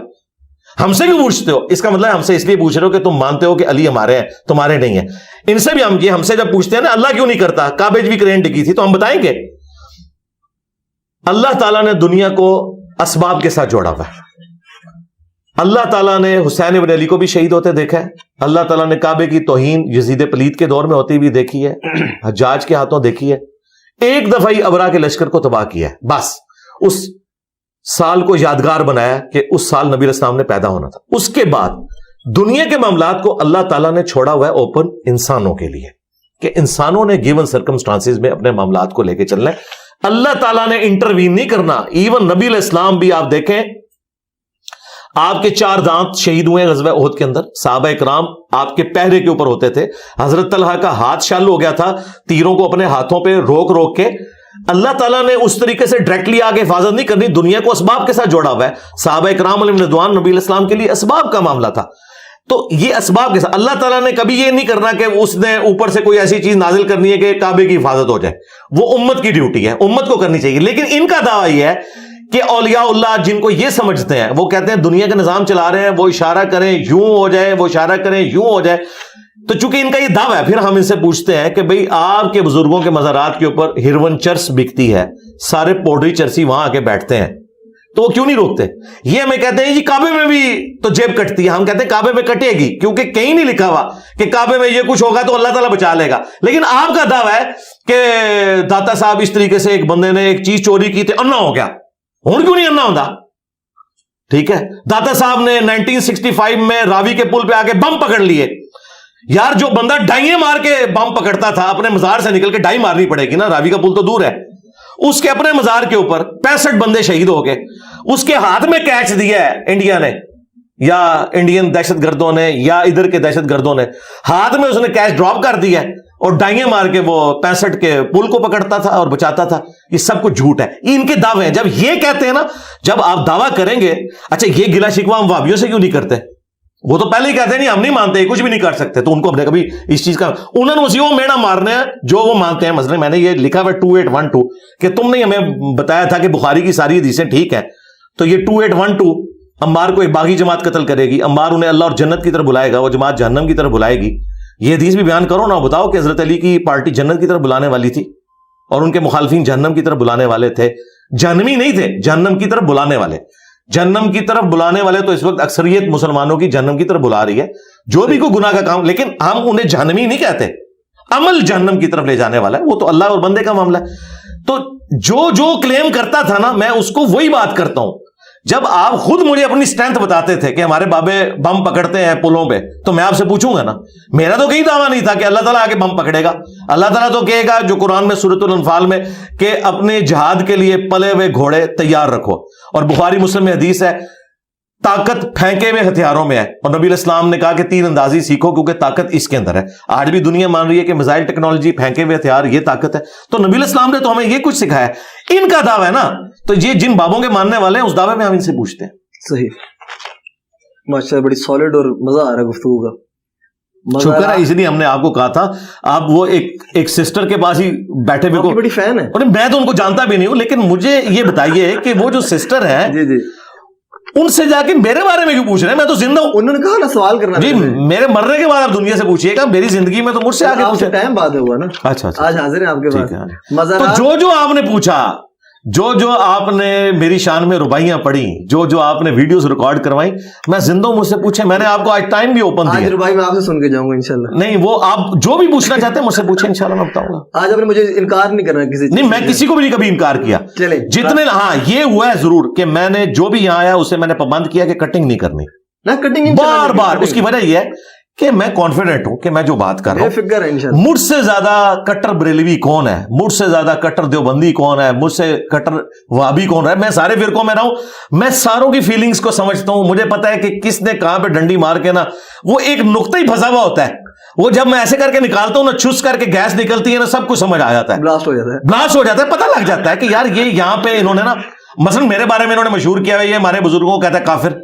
Speaker 1: ہم سے بھی پوچھتے ہو, اس کا مطلب ہم سے اس لیے پوچھ رہے ہو کہ تم مانتے ہو کہ علی ہمارے ہیں تمہارے نہیں ہیں. ان سے بھی ہم سے جب پوچھتے ہیں نا اللہ کیوں نہیں کرتا, کعبے بھی کرین ڈگی تھی, تو ہم بتائیں گے اللہ تعالیٰ نے دنیا کو اسباب کے ساتھ جوڑا ہوا ہے. اللہ تعالیٰ نے حسین ابن علی کو بھی شہید ہوتے دیکھا ہے. اللہ تعالیٰ نے کعبے کی توہین یزید پلید کے دور میں ہوتی بھی دیکھی ہے, حجاج کے ہاتھوں دیکھی ہے. ایک دفعہ ہی ابرا کے لشکر کو تباہ کیا ہے, بس اس سال کو یادگار بنایا کہ اس سال نبی علیہ السلام نے پیدا ہونا تھا. اس کے بعد دنیا کے معاملات کو اللہ تعالیٰ نے چھوڑا ہوا ہے اوپن انسانوں کے لیے, کہ انسانوں نے گیون سرکمسٹانسز میں اپنے معاملات کو لے کے چلنا ہے. اللہ تعالیٰ نے انٹروین نہیں کرنا. ایون نبی علیہ السلام بھی آپ دیکھیں, آپ کے 4 دانت شہید ہوئے غزوہ احد کے اندر. صحابہ اکرام آپ کے پہرے کے اوپر ہوتے تھے. حضرت طلحہ کا ہاتھ شل ہو گیا تھا, تیروں کو اپنے ہاتھوں پہ روک روک کے. اللہ تعالیٰ نے اس طریقے سے ڈائریکٹلی آگے حفاظت نہیں کرنی, دنیا کو اسباب کے ساتھ جوڑا ہوا ہے. صحابہ اکرام علیہم رضوان نبی علیہ السلام کے لیے اسباب کا معاملہ تھا. تو یہ اسباب کے ساتھ اللہ تعالیٰ نے کبھی یہ نہیں کرنا کہ اس نے اوپر سے کوئی ایسی چیز نازل کرنی ہے کہ کعبے کی حفاظت ہو جائے. وہ امت کی ڈیوٹی ہے, امت کو کرنی چاہیے. لیکن ان کا دعویٰ یہ ہے کہ اولیاء اللہ جن کو یہ سمجھتے ہیں, وہ کہتے ہیں دنیا کا نظام چلا رہے ہیں, وہ اشارہ کریں یوں ہو جائے, وہ اشارہ کریں یوں ہو جائے. تو چونکہ ان کا یہ دعویٰ ہے, پھر ہم ان سے پوچھتے ہیں کہ بھئی آپ کے بزرگوں کے مزارات کے اوپر ہیروین چرس بکتی ہے, سارے پوڈری چرسی وہاں آ کے بیٹھتے ہیں, تو وہ کیوں نہیں روکتے؟ یہ ہمیں کہتے ہیں جی کعبے میں بھی تو جیب کٹتی ہے. ہم کہتے ہیں کعبے میں کٹے گی, کیونکہ کہیں نہیں لکھا ہوا کہ کعبے میں یہ کچھ ہوگا تو اللہ تعالیٰ بچا لے گا. لیکن آپ کا دعویٰ ہے کہ داتا صاحب اس طریقے سے ایک بندے نے ایک چیز چوری کی تھی, انا ہو گیا. ہوں کیوں نہیں انا ہوتا؟ ٹھیک ہے, داتا صاحب نے 1965 میں راوی کے پل پہ آ کے بم پکڑ لیے. یار جو بندہ ڈائیں مار کے بم پکڑتا تھا, اپنے مزار سے نکل کے ڈائی مارنی پڑے گی نا, راوی کا پل تو دور ہے. اس کے اپنے مزار کے اوپر 65 بندے شہید ہو گئے. اس کے ہاتھ میں کیچ دیا ہے انڈیا نے, یا انڈین دہشت گردوں نے یا ادھر کے دہشت گردوں نے ہاتھ میں اس نے کیش ڈراپ کر دیا اور ڈائیں مار کے وہ 65 کے پل کو پکڑتا تھا اور بچاتا تھا. یہ سب کچھ جھوٹ ہے, یہ ان کے دعوے ہیں. جب یہ کہتے ہیں نا, جب آپ دعویٰ کریں گے, اچھا یہ گلا شکوہ ہم وہابیوں سے کیوں نہیں کرتے؟ وہ تو پہلے ہی کہتے ہیں نہیں ہم نہیں مانتے, کچھ بھی نہیں کر سکتے. تو ان کو ہم نے کبھی اس چیز کا, انہوں نے اسی وہ مینا مارنے ہیں جو وہ مانتے ہیں. مثلا میں نے یہ لکھا ہوا 2812 کہ تم نے ہمیں بتایا تھا کہ بخاری کی ساری حدیثیں ٹھیک ہے, تو یہ 2812 عمار کو ایک باغی جماعت قتل کرے گی, عمار انہیں اللہ اور جنت کی طرف بلائے گا, وہ جماعت جہنم کی طرف بلائے گی. یہ حدیث بھی بیان کرو نا, بتاؤ کہ حضرت علی کی پارٹی جنت کی طرف بلانے والی تھی اور ان کے مخالفین جہنم کی طرف بلانے والے تھے. جہنمی نہیں تھے, جہنم کی طرف بلانے والے. جہنم کی طرف بلانے والے تو اس وقت اکثریت مسلمانوں کی جہنم کی طرف بلا رہی ہے, جو بھی کوئی گناہ کا کام, لیکن ہم انہیں جہنمی نہیں کہتے. عمل جہنم کی طرف لے جانے والا ہے, وہ تو اللہ اور بندے کا معاملہ ہے. تو جو کلیم کرتا تھا نا, میں اس کو وہی بات کرتا ہوں. جب آپ خود مجھے اپنی اسٹرینتھ بتاتے تھے کہ ہمارے بابے بم پکڑتے ہیں پلوں پہ, تو میں آپ سے پوچھوں گا نا, میرا تو کہیں دعویٰ نہیں تھا کہ اللہ تعالیٰ آگے بم پکڑے گا. اللہ تعالیٰ تو کہے گا جو قرآن میں سورۃ الانفال میں کہ اپنے جہاد کے لیے پلے ہوئے گھوڑے تیار رکھو, اور بخاری مسلم میں حدیث ہے طاقت پھینکے ہوئے ہتھیاروں میں ہے, اور نبی علیہ السلام نے کہا کہ تیر اندازی سیکھو کیونکہ طاقت اس کے اندر ہے. آج بھی دنیا مان رہی ہے کہ میزائل ٹیکنالوجی, پھینکے ہوئے ہتھیار, یہ طاقت ہے. تو نبی علیہ السلام نے تو ہمیں یہ کچھ سکھایا. ان کا دعویٰ ہے نا, تو یہ جن بابوں کے ماننے والے ہیں اس دعوے میں ہم ان سے پوچھتے ہیں.
Speaker 2: صحیح, ماشاءاللہ بڑی سالڈ اور مزہ آ رہا ہے گفتگو کا.
Speaker 1: شکر ہے, اس لیے ہم نے آپ کو کہا تھا آپ وہ ایک سسٹر کے پاس ہی بیٹھے ہوئے کو,
Speaker 2: بڑی فین ہے.
Speaker 1: میں تو ان کو جانتا بھی نہیں ہوں, لیکن مجھے یہ بتائیے کہ وہ جو سسٹر ہے
Speaker 2: جی جی,
Speaker 1: ان سے جا کے میرے بارے میں کیوں پوچھ رہے ہیں؟ میں تو زندہ ہوں.
Speaker 2: انہوں نے کہا نا سوال کرنا
Speaker 1: جی, میرے مرنے کے بعد آپ دنیا سے پوچھیے گا, میری زندگی میں تو مجھ سے آگے پوچھے.
Speaker 2: ٹائم بعد ہوا نا,
Speaker 1: اچھا
Speaker 2: آج حاضر ہیں آپ کے پاس.
Speaker 1: تو جو آپ نے پوچھا, جو آپ نے میری شان میں ربائیاں پڑھی, جو آپ نے ویڈیوز ریکارڈ کروائی, میں زندہ ہوں, مجھ سے پوچھیں. میں نے آپ کو آج ٹائم بھی اوپن دیا.
Speaker 2: آج ربائی میں آپ سے سن کے جاؤں گا انشاءاللہ.
Speaker 1: نہیں, وہ آپ جو بھی پوچھنا چاہتے ہیں مجھ سے پوچھیں, انشاءاللہ میں بتاؤں گا.
Speaker 2: آج آپ نے مجھے انکار نہیں کرنا کسی چیز.
Speaker 1: نہیں, میں کسی کو بھی نہیں کبھی انکار کیا.
Speaker 2: چلیں
Speaker 1: جتنے, ہاں یہ ہوا ہے ضرور کہ میں نے جو بھی یہاں آیا اسے میں نے پابند کیا کہ کٹنگ نہیں کرنی,
Speaker 2: کٹنگ
Speaker 1: بار بار. اس کی وجہ یہ ہے کہ میں کانفیڈنٹ ہوں کہ میں جو بات کر رہا ہوں,
Speaker 2: فکر ہے انشاءاللہ.
Speaker 1: مجھ سے زیادہ کٹر بریلوی کون ہے, مجھ سے زیادہ کٹر دیوبندی کون ہے, مجھ سے کٹر وہابی کون ہے. میں سارے فرقوں میں رہا ہوں, میں ساروں کی فیلنگز کو سمجھتا ہوں. مجھے پتا ہے کہ کس نے کہاں پہ ڈنڈی مار کے نا, وہ ایک نقطہ ہی پھنسا ہوا ہوتا ہے, وہ جب میں ایسے کر کے نکالتا ہوں نا, چھس کر کے گیس نکلتی ہے نا, سب کچھ سمجھ آ جاتا ہے,
Speaker 2: بلاسٹ ہو جاتا ہے,
Speaker 1: بلاسٹ ہو جاتا ہے. پتہ لگ جاتا ہے کہ یار یہ یہاں پہ انہوں نے نا, مثلا میرے بارے میں انہوں نے مشہور کیا ہے یہ ہمارے بزرگوں کو کہتا ہے کافر.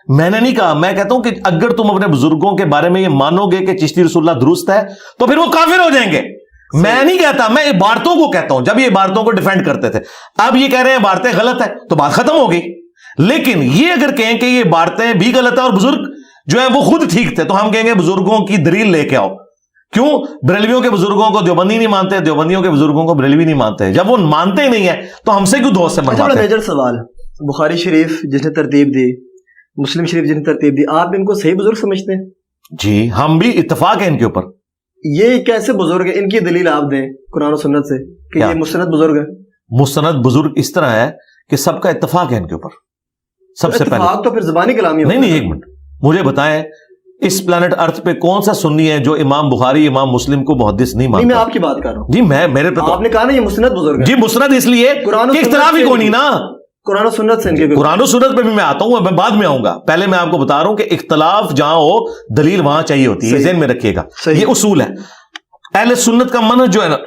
Speaker 1: میں نے نہیں کہا, میں کہتا ہوں کہ اگر تم اپنے بزرگوں کے بارے میں یہ مانو گے کہ چشتی رسول اللہ درست ہے تو پھر وہ کافر ہو جائیں گے. میں نہیں کہتا, میں عبارتوں کو کہتا ہوں, جب یہ عبارتوں کو ڈیفینڈ کرتے تھے. اب یہ کہہ رہے ہیں عبارتیں غلط ہے تو بات ختم ہو گئی. لیکن یہ اگر کہیں کہ یہ عبارتیں بھی غلط ہے اور بزرگ جو ہے وہ خود ٹھیک تھے, تو ہم کہیں گے بزرگوں کی دلیل لے کے آؤ. کیوں بریلویوں کے بزرگوں کو دیوبندی نہیں مانتے, دیوبندیوں کے بزرگوں کو بریلوی نہیں مانتے؟ جب وہ مانتے ہی نہیں ہے تو ہم سے کیوں دوست سے منواتے ہیں؟
Speaker 2: میجر سوال, بخاری شریف جس نے ترتیب دی, مسلم شریف جن نے ترتیب دی, آپ ان کو صحیح بزرگ سمجھتے ہیں؟
Speaker 1: جی, ہم بھی اتفاق ہے ان کے اوپر.
Speaker 2: یہ کیسے بزرگ ہیں؟ ان کی دلیل آپ دیں قرآن و سنت سے کہ یہ مستند بزرگ ہے.
Speaker 1: مستند بزرگ اس طرح ہے کہ سب کا اتفاق ہے ان کے اوپر. سب سے پہلے
Speaker 2: تو پھر زبانی کلامی
Speaker 1: نہیں, ایک منٹ مجھے بتائیں, اس پلانٹ ارتھ پہ کون سا سنی ہے جو امام بخاری امام مسلم کو محدث نہیں مانتا؟
Speaker 2: میں آپ کی بات کر رہا ہوں.
Speaker 1: جی, میرے پہ
Speaker 2: آپ نے کہا نا یہ مسند بزرگ ہے.
Speaker 1: جی, مسند اس لیے کہ اختلاف ہی کوئی نہیں نا.
Speaker 2: قرآن و سنت سے
Speaker 1: قرآن و سنت پہ بھی میں آتا ہوں, میں بعد میں آؤں گا. پہلے میں آپ کو بتا رہا ہوں کہ اختلاف جہاں ہو دلیل وہاں چاہیے ہوتی ہے, ذہن میں رکھیے گا. یہ اصول ہے. اہل سنت کا منہج جو ہے نا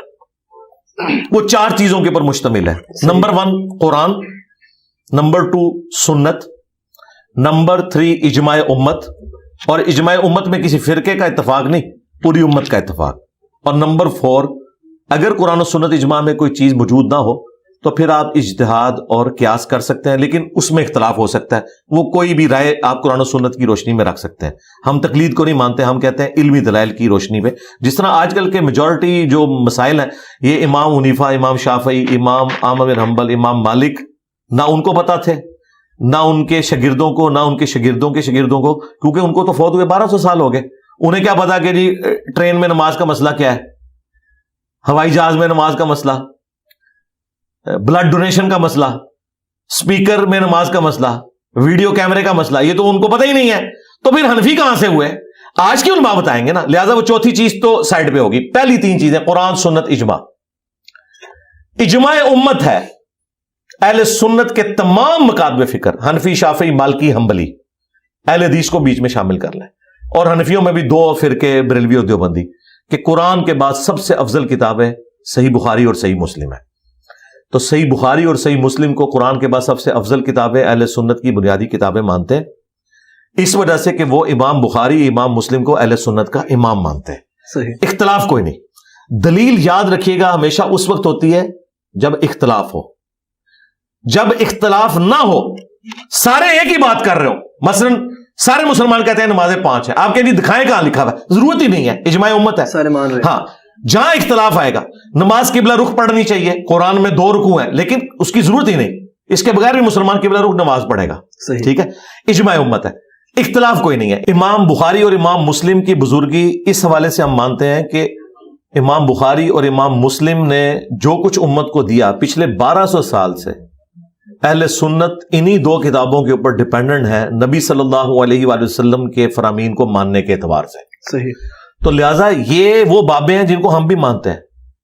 Speaker 1: وہ 4 چیزوں کے اوپر مشتمل ہے. نمبر 1 قرآن, نمبر 2 سنت, نمبر 3 اجماع امت, اور اجماع امت میں کسی فرقے کا اتفاق نہیں, پوری امت کا اتفاق, اور نمبر 4 اگر قرآن و سنت اجماع میں کوئی چیز موجود نہ ہو تو پھر آپ اجتہاد اور قیاس کر سکتے ہیں, لیکن اس میں اختلاف ہو سکتا ہے. وہ کوئی بھی رائے آپ قرآن و سنت کی روشنی میں رکھ سکتے ہیں. ہم تقلید کو نہیں مانتے, ہم کہتے ہیں علمی دلائل کی روشنی میں. جس طرح آج کل کے میجورٹی جو مسائل ہیں, یہ امام حنیفہ, امام شافعی, امام احمد بن حنبل, امام مالک, نہ ان کو پتا تھے نہ ان کے شاگردوں کو, نہ ان کے شاگردوں کے شاگردوں کو, کیونکہ ان کو تو فوت ہوئے 1200 سال ہو گئے. انہیں کیا پتا کہ جی ٹرین میں نماز کا مسئلہ کیا ہے, ہوائی جہاز میں نماز کا مسئلہ, بلڈ ڈونیشن کا مسئلہ, سپیکر میں نماز کا مسئلہ, ویڈیو کیمرے کا مسئلہ, یہ تو ان کو پتہ ہی نہیں ہے. تو پھر حنفی کہاں سے ہوئے؟ آج کی علماء بتائیں گے نا. لہٰذا وہ چوتھی چیز تو سائڈ پہ ہوگی. پہلی 3 چیزیں قرآن, سنت, اجماع. اجماع امت ہے اہل سنت کے تمام مکاتب فکر, حنفی, شافعی, مالکی, حنبلی. اہل حدیث کو بیچ میں شامل کر لیں. اور حنفیوں میں بھی دو فرقے بریلوی اور دیوبندی کہ قرآن کے بعد سب سے افضل کتاب ہے صحیح بخاری اور صحیح مسلم ہے. تو صحیح بخاری اور صحیح مسلم کو قرآن کے بعد سب سے افضل کتابیں اہل سنت کی بنیادی کتابیں مانتے ہیں, اس وجہ سے کہ وہ امام بخاری امام مسلم کو اہل سنت کا امام مانتے ہیں.
Speaker 2: صحیح.
Speaker 1: اختلاف کوئی نہیں. دلیل یاد رکھیے گا ہمیشہ اس وقت ہوتی ہے جب اختلاف ہو. جب اختلاف نہ ہو, سارے ایک ہی بات کر رہے ہو, مثلا سارے مسلمان کہتے ہیں نمازیں 5 ہیں, آپ کہیں دکھائیں کہاں لکھا ہوا ہے, ضرورت ہی نہیں ہے, اجماع امت ہے,
Speaker 2: سارے مان رہے ہیں.
Speaker 1: ہاں جہاں اختلاف آئے گا نماز قبلہ رخ پڑھنی چاہیے, قرآن میں 2 رکوع ہیں لیکن اس کی ضرورت ہی نہیں, اس کے بغیر بھی مسلمان قبلہ رخ نماز پڑھے گا.
Speaker 2: صحیح.
Speaker 1: ٹھیک ہے, اجماع امت ہے, اختلاف کوئی نہیں ہے. امام بخاری اور امام مسلم کی بزرگی اس حوالے سے ہم مانتے ہیں کہ امام بخاری اور امام مسلم نے جو کچھ امت کو دیا پچھلے 1200 سال سے, اہل سنت انہی 2 کتابوں کے اوپر ڈیپینڈنٹ ہے نبی صلی اللہ علیہ وآلہ وسلم کے فرامین کو ماننے کے اعتبار سے.
Speaker 2: صحیح.
Speaker 1: تو لہٰذا یہ وہ بابیں ہیں جن کو ہم بھی مانتے ہیں.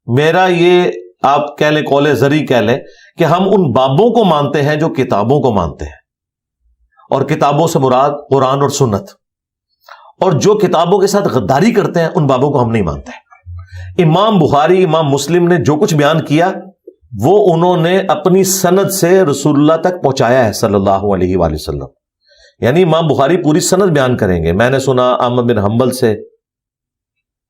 Speaker 1: میرا یہ آپ کہہ لیں قول زری کہہ لیں کہ ہم ان بابوں کو مانتے ہیں جو کتابوں کو مانتے ہیں, اور کتابوں سے مراد قرآن اور سنت, اور جو کتابوں کے ساتھ غداری کرتے ہیں ان بابوں کو ہم نہیں مانتے. امام بخاری امام مسلم نے جو کچھ بیان کیا وہ انہوں نے اپنی سند سے رسول اللہ تک پہنچایا ہے صلی اللہ علیہ وآلہ وسلم. یعنی امام بخاری پوری سند بیان کریں گے, میں نے سنا احمد بن حنبل سے,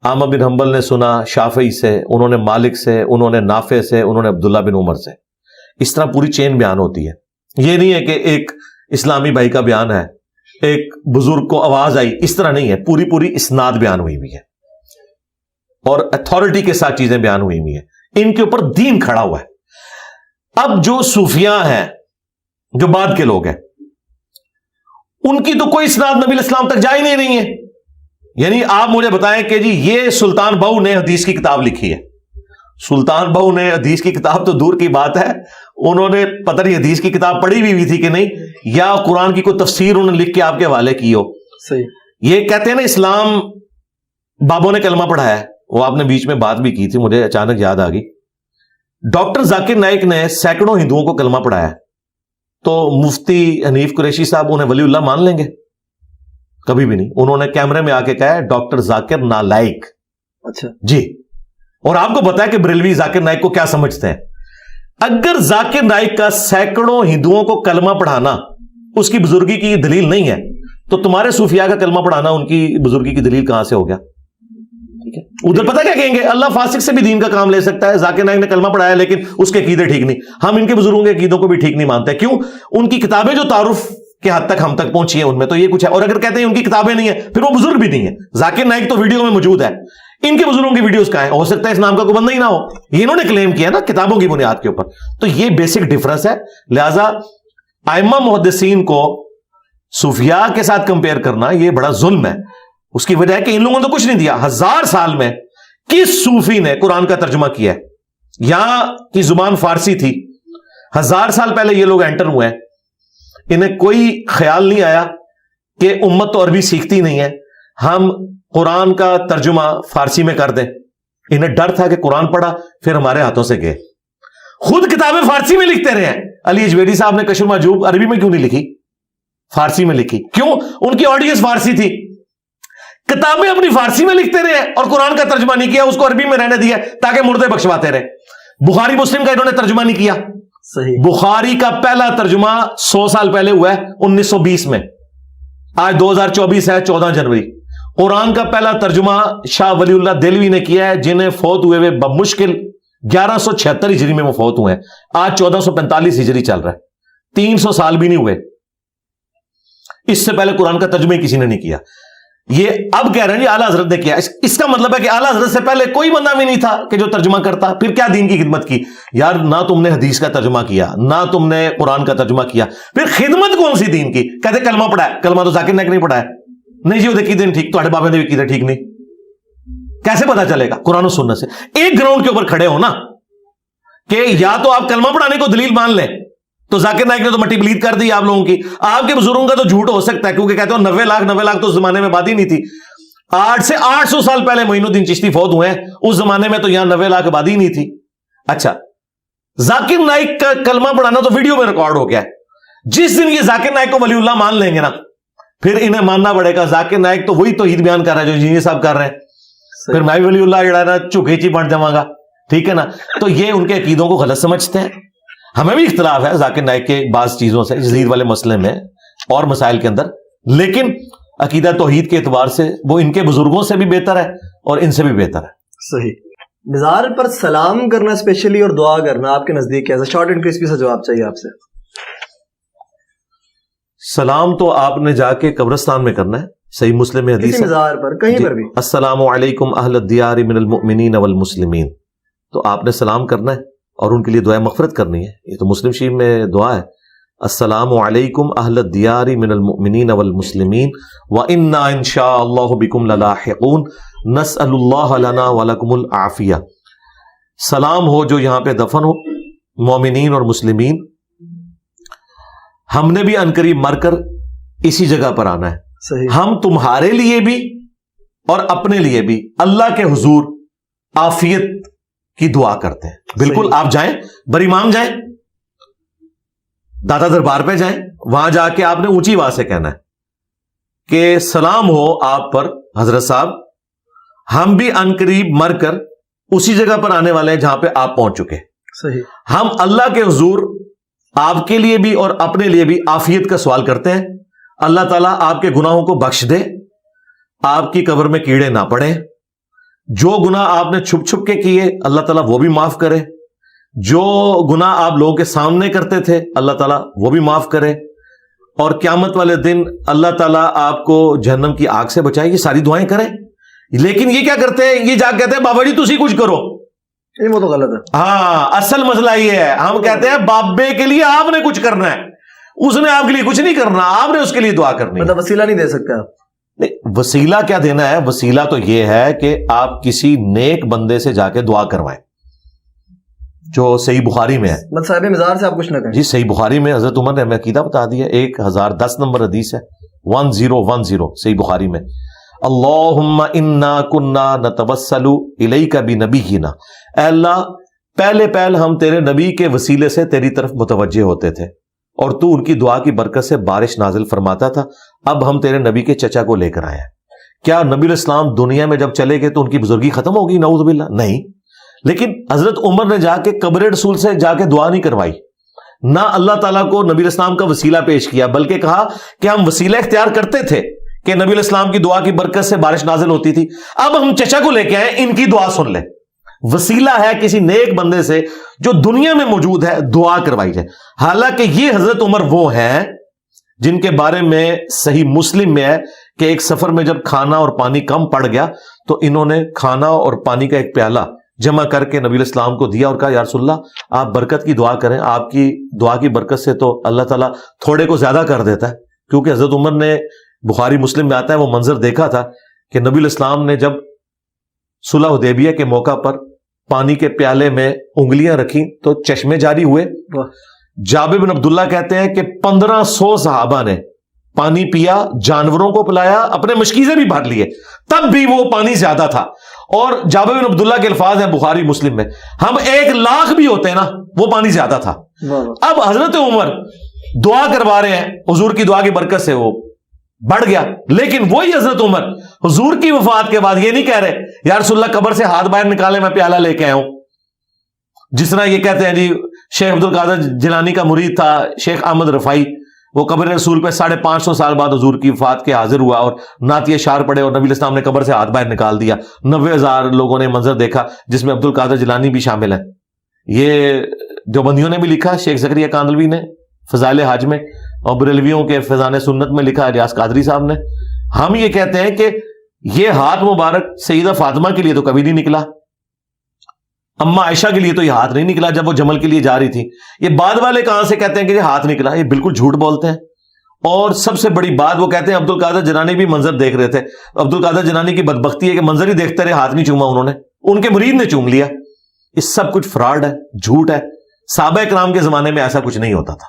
Speaker 1: احمد بن حنبل نے سنا شافعی سے, انہوں نے مالک سے, انہوں نے نافع سے, انہوں نے عبداللہ بن عمر سے. اس طرح پوری چین بیان ہوتی ہے. یہ نہیں ہے کہ ایک اسلامی بھائی کا بیان ہے, ایک بزرگ کو آواز آئی, اس طرح نہیں ہے, پوری اسناد بیان ہوئی ہوئی ہے اور اتھارٹی کے ساتھ چیزیں بیان ہوئی ہوئی ہیں, ان کے اوپر دین کھڑا ہوا ہے. اب جو صوفیاء ہیں, جو بعد کے لوگ ہیں, ان کی تو کوئی اسناد نبی علیہ السلام تک جا ہی نہیں ہے. یعنی آپ مجھے بتائیں کہ جی یہ سلطان بہو نے حدیث کی کتاب لکھی ہے. سلطان بہو نے حدیث کی کتاب تو دور کی بات ہے, انہوں نے پتہ نہیں حدیث کی کتاب پڑھی بھی ہوئی تھی کہ نہیں, یا قرآن کی کوئی تفسیر انہوں نے لکھ کے آپ کے حوالے کی ہو.
Speaker 2: صحیح.
Speaker 1: یہ کہتے ہیں نا اسلام بابوں نے کلمہ پڑھایا ہے, وہ آپ نے بیچ میں بات بھی کی تھی, مجھے اچانک یاد آ گئی. ڈاکٹر ذاکر نائک نے سینکڑوں ہندوؤں کو کلمہ پڑھایا ہے, تو مفتی حنیف قریشی صاحب انہیں ولی اللہ مان لیں گے؟ کبھی بھی نہیں. انہوں نے کیمرے میں آ کے کہا ہے ڈاکٹر ذاکر نالائک.
Speaker 2: اچھا
Speaker 1: جی. اور آپ کو پتا ہے کہ بریلوی ذاکر نائک کو کیا سمجھتے ہیں. اگر ذاکر نائک کا سینکڑوں ہندوؤں کو کلمہ پڑھانا اس کی بزرگی کی دلیل نہیں ہے, تو تمہارے صوفیاء کا کلمہ پڑھانا ان کی بزرگی کی دلیل کہاں سے ہو گیا؟ ادھر پتہ کیا کہیں گے, اللہ فاسق سے بھی دین کا کام لے سکتا ہے. ذاکر نائک نے کلمہ پڑھایا لیکن اس کے عقیدے ٹھیک نہیں. ہم ان کے بزرگوں کے عقیدوں کو بھی ٹھیک نہیں مانتے. کیوں؟ ان کی کتابیں جو تعارف کے حد تک ہم تک پہنچی ہیں ان میں تو یہ کچھ ہے, اور اگر کہتے ہیں ان کی کتابیں نہیں ہیں پھر وہ بزرگ بھی نہیں ہے. ذاکر نائک تو ویڈیو میں موجود ہے, ان کے بزرگوں کی ویڈیوز کہاں ہیں؟ ہو سکتا ہے اس نام کا کوئی بندہ ہی نہ ہو. یہ انہوں نے کلیم کیا نا کتابوں کی بنیاد کے اوپر. تو یہ بیسک ڈفرنس ہے. لہذا ائمہ محدثین کو صوفیاء کے ساتھ کمپیئر کرنا یہ بڑا ظلم ہے. اس کی وجہ ہے کہ ان لوگوں نے تو کچھ نہیں دیا. 1000 سال میں کس صوفی نے قرآن کا ترجمہ کیا ہے؟ یہاں کی زبان فارسی تھی, 1000 سال پہلے یہ لوگ انٹر ہوئے ہیں, انہیں کوئی خیال نہیں آیا کہ امت تو عربی سیکھتی نہیں ہے, ہم قرآن کا ترجمہ فارسی میں کر دیں. انہیں ڈر تھا کہ قرآن پڑھا پھر ہمارے ہاتھوں سے گئے. خود کتابیں فارسی میں لکھتے رہے ہیں. علی اجویری صاحب نے کشف المحجوب عربی میں کیوں نہیں لکھی, فارسی میں لکھی؟ کیوں؟ ان کی آڈینس فارسی تھی. کتابیں اپنی فارسی میں لکھتے رہے اور قرآن کا ترجمہ نہیں کیا, اس کو عربی میں رہنے دیا تاکہ مردے بخشواتے رہے. بخاری مسلم کا انہوں نے ترجمہ نہیں کیا.
Speaker 2: صحیح.
Speaker 1: بخاری کا پہلا ترجمہ 100 سال پہلے ہوا ہے 1920 میں, آج 2024 ہے 14 جنوری. قرآن کا پہلا ترجمہ شاہ ولی اللہ دہلوی نے کیا ہے, جنہیں فوت ہوئے بمشکل 1176 ہجری میں وہ فوت ہوئے ہیں. آج 1445 ہجری چل رہا ہے, 300 سال بھی نہیں ہوئے. اس سے پہلے قرآن کا ترجمہ کسی نے نہیں کیا. یہ اب کہہ رہے ہیں جی اعلیٰ حضرت نے کیا. اس کا مطلب ہے کہ اعلیٰ حضرت سے پہلے کوئی بندہ بھی نہیں تھا کہ جو ترجمہ کرتا. پھر کیا دین کی خدمت کی یار؟ نہ تم نے حدیث کا ترجمہ کیا, نہ تم نے قرآن کا ترجمہ کیا, پھر خدمت کون سی دین کی؟ کہتے کلمہ پڑھا ہے. کلمہ تو ذاکر نائک نہیں پڑھا ہے. نہیں جی وہ عقیدے ٹھیک, تمہارے بابے نے عقیدے ٹھیک نہیں. کیسے پتا چلے گا؟ قرآن و سنت سے. ایک گراؤنڈ کے اوپر کھڑے ہو نا, کہ یا تو آپ کلمہ پڑھانے کو دلیل مان لیں, تو ذاکر نائک نے تو مٹی بلید کر دی آپ لوگوں کی. آپ کے بزرگوں کا تو جھوٹ ہو سکتا ہے کیونکہ کہتے ہو 90 لاکھ تو اس زمانے میں بات ہی نہیں تھی. 8 سے 800 سال پہلے معین الدین چشتی فوت ہوئے ہیں, اس زمانے میں تو یہاں 90 لاکھ آبادی نہیں تھی. اچھا, ذاکر نائک کا کلمہ پڑھانا تو ویڈیو میں ریکارڈ ہو گیا ہے. جس دن یہ ذاکر نائک کو ولی اللہ مان لیں گے نا, پھر انہیں ماننا پڑے گا ذاکر نائک تو وہی توحید بیان کر رہا ہے جو انجینئر صاحب کر رہے ہیں, پھر میں ولی اللہ جڑا نا جھکے چی بن جاؤں گا, ٹھیک ہے نا. تو یہ ان کے عقیدوں کو غلط سمجھتے ہیں. ہمیں بھی اختلاف ہے ذاکر نائک کے بعض چیزوں سے, جدید والے مسئلے میں اور مسائل کے اندر, لیکن عقیدہ توحید کے اعتبار سے وہ ان کے بزرگوں سے بھی بہتر ہے اور ان سے بھی بہتر ہے.
Speaker 2: صحیح. مزار پر سلام کرنا اسپیشلی اور دعا کرنا آپ کے نزدیک کیسا؟ شارٹ اینڈ کرسپی سا جواب چاہیے آپ سے.
Speaker 1: سلام تو آپ نے جا کے قبرستان میں کرنا ہے, صحیح مسلم میں حدیث
Speaker 2: کسی
Speaker 1: ہے.
Speaker 2: مزار پر کہیں پر بھی
Speaker 1: السلام علیکم اہل الدیار من المؤمنین والمسلمین, تو آپ نے سلام کرنا ہے اور ان کے لیے دعا مغفرت کرنی ہے. یہ تو مسلم شریف میں دعا ہے, السلام علیکم اہل الدیار من المؤمنین والمسلمین وإنا ان شاء اللہ بکم للاحقون نسأل اللہ لنا ولکم العافیہ. سلام ہو جو یہاں پہ دفن ہو, مومنین اور مسلمین. ہم نے بھی عنقریب مر کر اسی جگہ پر آنا ہے.
Speaker 2: صحیح.
Speaker 1: ہم تمہارے لیے بھی اور اپنے لیے بھی اللہ کے حضور عافیت کی دعا کرتے ہیں. بالکل
Speaker 2: صحیح.
Speaker 1: آپ جائیں, بر امام جائیں, دادا دربار پہ جائیں, وہاں جا کے آپ نے اونچی آواز سے کہنا ہے کہ سلام ہو آپ پر حضرت صاحب, ہم بھی عنقریب مر کر اسی جگہ پر آنے والے ہیں جہاں پہ آپ پہنچ چکے.
Speaker 2: صحیح.
Speaker 1: ہم اللہ کے حضور آپ کے لیے بھی اور اپنے لیے بھی عافیت کا سوال کرتے ہیں. اللہ تعالیٰ آپ کے گناہوں کو بخش دے, آپ کی قبر میں کیڑے نہ پڑیں, جو گناہ آپ نے چھپ چھپ کے کیے اللہ تعالیٰ وہ بھی معاف کرے, جو گناہ آپ لوگوں کے سامنے کرتے تھے اللہ تعالیٰ وہ بھی معاف کرے, اور قیامت والے دن اللہ تعالیٰ آپ کو جہنم کی آگ سے بچائے. یہ ساری دعائیں کریں. لیکن یہ کیا کرتے ہیں, یہ جا کہتے ہیں بابا جی تسی کچھ کرو.
Speaker 2: وہ تو غلط ہے.
Speaker 1: ہاں, اصل مسئلہ یہ ہے, ہم کہتے ہیں بابے کے لیے آپ نے کچھ کرنا ہے, اس نے آپ کے لیے کچھ نہیں کرنا, آپ نے اس کے لیے دعا کرنی ہے.
Speaker 2: مطلب وسیلہ نہیں دے سکتے آپ.
Speaker 1: نہیں, وسیلہ کیا دینا ہے, وسیلہ تو یہ ہے کہ آپ کسی نیک بندے سے جا کے دعا کروائیں, جو صحیح بخاری میں ہے.
Speaker 2: مطلب صاحب مزار سے آپ کچھ نہ کریں.
Speaker 1: جی صحیح بخاری میں حضرت عمر نے ہمیں عقیدہ بتا دیا, 1010 نمبر حدیث ہے, 1010 صحیح بخاری میں. اللہم انا کنا نتوسل الیک بنبینا, اے اللہ پہلے ہم تیرے نبی کے وسیلے سے تیری طرف متوجہ ہوتے تھے اور تو ان کی دعا کی برکت سے بارش نازل فرماتا تھا. اب ہم تیرے نبی کے چچا کو لے کر آئے ہیں. کیا نبی الاسلام دنیا میں جب چلے گئے تو ان کی بزرگی ختم ہوگی؟ نعوذ باللہ, نہیں. لیکن حضرت عمر نے جا کے قبر رسول سے جا کے دعا نہیں کروائی, نہ اللہ تعالیٰ کو نبی الاسلام کا وسیلہ پیش کیا, بلکہ کہا کہ ہم وسیلہ اختیار کرتے تھے کہ نبی الاسلام کی دعا کی برکت سے بارش نازل ہوتی تھی, اب ہم چچا کو لے کے آئے, ان کی دعا سن لیں. وسیلہ ہے کسی نیک بندے سے جو دنیا میں موجود ہے دعا کروائی جائے. حالانکہ یہ حضرت عمر وہ ہیں جن کے بارے میں صحیح مسلم میں ہے کہ ایک سفر میں جب کھانا اور پانی کم پڑ گیا تو انہوں نے کھانا اور پانی کا ایک پیالہ جمع کر کے نبی الاسلام کو دیا اور کہا یا رسول اللہ آپ برکت کی دعا کریں, آپ کی دعا کی برکت سے تو اللہ تعالیٰ تھوڑے کو زیادہ کر دیتا ہے. کیونکہ حضرت عمر نے, بخاری مسلم میں آتا ہے, وہ منظر دیکھا تھا کہ نبی الاسلام نے جب صلح حدیبیہ کے موقع پر پانی کے پیالے میں انگلیاں رکھی تو چشمے جاری ہوئے. جابر بن عبداللہ کہتے ہیں کہ 1500 صحابہ نے پانی پیا, جانوروں کو پلایا, اپنے مشکیزیں بھی بھر لیے, تب بھی وہ پانی زیادہ تھا. اور جابر بن عبداللہ کے الفاظ ہیں بخاری مسلم میں, ہم 1,00,000 بھی ہوتے ہیں نا وہ پانی زیادہ تھا. اب حضرت عمر دعا کروا رہے ہیں, حضور کی دعا کی برکت سے وہ بڑھ گیا. لیکن وہی حضرت عمر حضور کی وفات کے بعد یہ نہیں کہہ رہے یا رسول اللہ قبر سے ہاتھ باہر نکالے میں پیالہ لے کے آیا ہوں, جس طرح یہ کہتے ہیں جی شیخ عبد القادر جیلانی کا مرید تھا شیخ احمد رفائی, وہ قبر رسول پہ 550 سال بعد حضور کی وفات کے حاضر ہوا اور نعتیہ اشعار پڑے اور نبی الاسلام نے قبر سے ہاتھ باہر نکال دیا. 90,000 لوگوں نے منظر دیکھا جس میں عبد القادر جیلانی بھی شامل ہے. یہ دیوبندیوں نے بھی لکھا, شیخ زکریا کاندلوی نے فضائل حج میں, اور بریلویوں کے فیضان سنت میں لکھا ریاض قادری صاحب نے. ہم یہ کہتے ہیں کہ یہ ہاتھ مبارک سیدہ فاطمہ کے لیے تو کبھی نہیں نکلا, اما عائشہ کے لیے تو یہ ہاتھ نہیں نکلا جب وہ جمل کے لیے جا رہی تھی. یہ بعد والے کہاں سے کہتے ہیں کہ یہ ہاتھ نکلا؟ یہ بالکل جھوٹ بولتے ہیں. اور سب سے بڑی بات وہ کہتے ہیں عبد القادر جیلانی بھی منظر دیکھ رہے تھے. عبد القادر جیلانی کی بدبختی ہے کہ منظر ہی دیکھتے رہے, ہاتھ نہیں چوما انہوں نے, ان کے مرید نے چوم لیا. یہ سب کچھ فراڈ ہے, جھوٹ ہے. صحابہ کرام کے زمانے میں ایسا کچھ نہیں ہوتا تھا.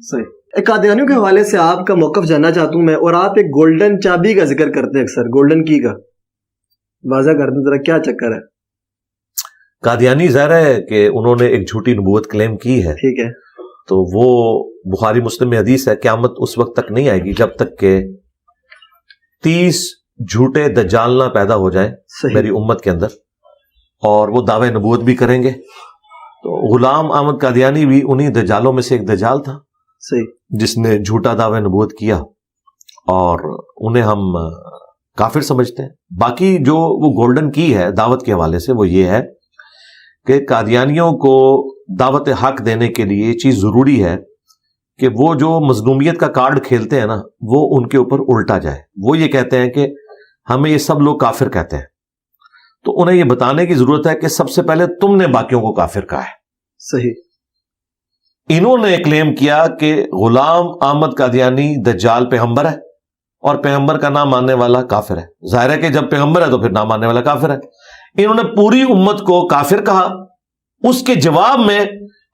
Speaker 2: صحیح. ایک قادیانیوں کے حوالے سے آپ کا موقف جاننا چاہتا ہوں میں, اور آپ ایک گولڈن چابی کا ذکر کرتے ہیں اکثر, گولڈن کی کا واضح کر دیں ذرا, کیا چکر ہے؟
Speaker 1: قادیانی ظاہر ہے کہ انہوں نے ایک جھوٹی نبوت کلیم کی ہے,
Speaker 2: ٹھیک ہے,
Speaker 1: تو وہ بخاری مسلم میں حدیث ہے قیامت اس وقت تک نہیں آئے گی جب تک کہ 30 جھوٹے دجال نہ پیدا ہو جائیں
Speaker 2: صحیح.
Speaker 1: میری امت کے اندر اور وہ دعوے نبوت بھی کریں گے. تو غلام احمد قادیانی بھی انہی دجالوں میں سے ایک دجال تھا
Speaker 2: صحیح.
Speaker 1: جس نے جھوٹا دعوے نبوت کیا اور انہیں ہم کافر سمجھتے ہیں. باقی جو وہ گولڈن کی ہے دعوت کے حوالے سے وہ یہ ہے کہ قادیانیوں کو دعوت حق دینے کے لیے یہ چیز ضروری ہے کہ وہ جو مظلومیت کا کارڈ کھیلتے ہیں نا وہ ان کے اوپر الٹا جائے. وہ یہ کہتے ہیں کہ ہمیں یہ سب لوگ کافر کہتے ہیں, تو انہیں یہ بتانے کی ضرورت ہے کہ سب سے پہلے تم نے باقیوں کو کافر کہا ہے.
Speaker 2: صحیح.
Speaker 1: انہوں نے کلیم کیا کہ غلام احمد قادیانی دجال پیغمبر ہے اور پیغمبر کا نام ماننے والا کافر ہے. ظاہر ہے کہ جب پیغمبر ہے تو پھر نام ماننے والا کافر ہے. انہوں نے پوری امت کو کافر کہا. اس کے جواب میں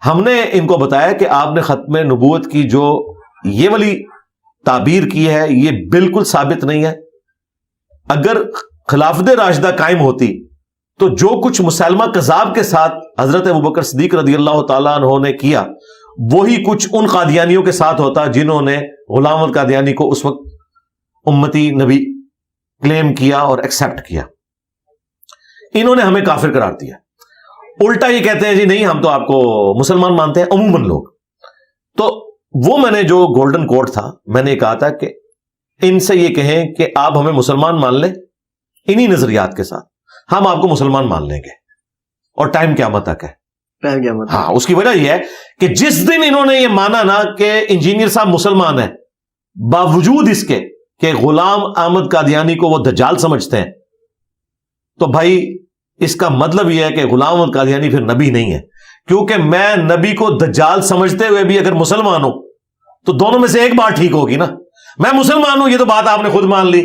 Speaker 1: ہم نے ان کو بتایا کہ آپ نے ختم نبوت کی جو یہ والی تعبیر کی ہے یہ بالکل ثابت نہیں ہے. اگر خلافت راشدہ قائم ہوتی تو جو کچھ مسلمہ کذاب کے ساتھ حضرت ابوبکر صدیق رضی اللہ تعالیٰ عنہ نے کیا وہی کچھ ان قادیانیوں کے ساتھ ہوتا جنہوں نے غلام احمد قادیانی کو اس وقت امتی نبی کلیم کیا اور ایکسپٹ کیا. انہوں نے ہمیں کافر قرار دیا. الٹا یہ کہتے ہیں جی نہیں ہم تو آپ کو مسلمان مانتے ہیں عموماً لوگ. تو وہ میں نے جو گولڈن کوڈ تھا میں نے کہا تھا کہ ان سے یہ کہیں کہ آپ ہمیں مسلمان مان لیں انہی نظریات کے ساتھ, ہم آپ کو مسلمان مان لیں گے اور ٹائم قیامت تک ہے. ہاں اس کی وجہ یہ ہے کہ جس دن انہوں نے یہ مانا نا کہ انجینئر صاحب مسلمان ہیں باوجود اس کے کہ غلام احمد قادیانی کو وہ دجال سمجھتے ہیں, تو بھائی اس کا مطلب یہ ہے کہ غلام احمد قادیانی پھر نبی نہیں ہے. کیونکہ میں نبی کو دجال سمجھتے ہوئے بھی اگر مسلمان ہوں تو دونوں میں سے ایک بات ٹھیک ہوگی نا. میں مسلمان ہوں یہ تو بات آپ نے خود مان لی,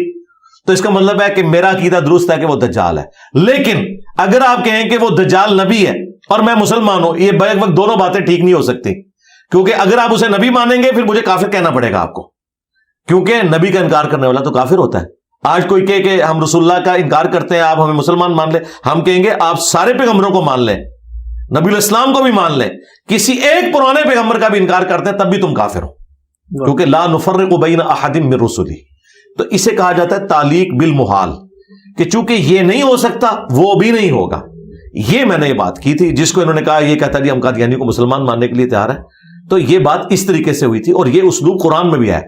Speaker 1: تو اس کا مطلب ہے کہ میرا عقیدہ درست ہے کہ وہ دجال ہے. لیکن اگر آپ کہیں کہ وہ دجال نبی ہے اور میں مسلمان ہوں, یہ بیک وقت دونوں باتیں ٹھیک نہیں ہو سکتی. کیونکہ اگر آپ اسے نبی مانیں گے پھر مجھے کافر کہنا پڑے گا آپ کو, کیونکہ نبی کا انکار کرنے والا تو کافر ہوتا ہے. آج کوئی کہے کہ ہم رسول اللہ کا انکار کرتے ہیں آپ ہمیں مسلمان مان لیں, ہم کہیں گے آپ سارے پیغمبروں کو مان لیں, نبی الاسلام کو بھی مان لیں, کسی ایک پرانے پیغمبر کا بھی انکار کرتے ہیں تب بھی تم کافر ہو, کیونکہ لا نفرق بین احد من رسلی. تو اسے کہا جاتا ہے تعلیق بالمحال, کہ چونکہ یہ نہیں ہو سکتا وہ بھی نہیں ہوگا. یہ میں نے یہ بات کی تھی جس کو انہوں نے کہا یہ کہتا جی ہم قادیانی کو مسلمان ماننے کے لیے تیار ہیں. تو یہ بات اس طریقے سے ہوئی تھی اور یہ اسلوب قرآن میں بھی ہے.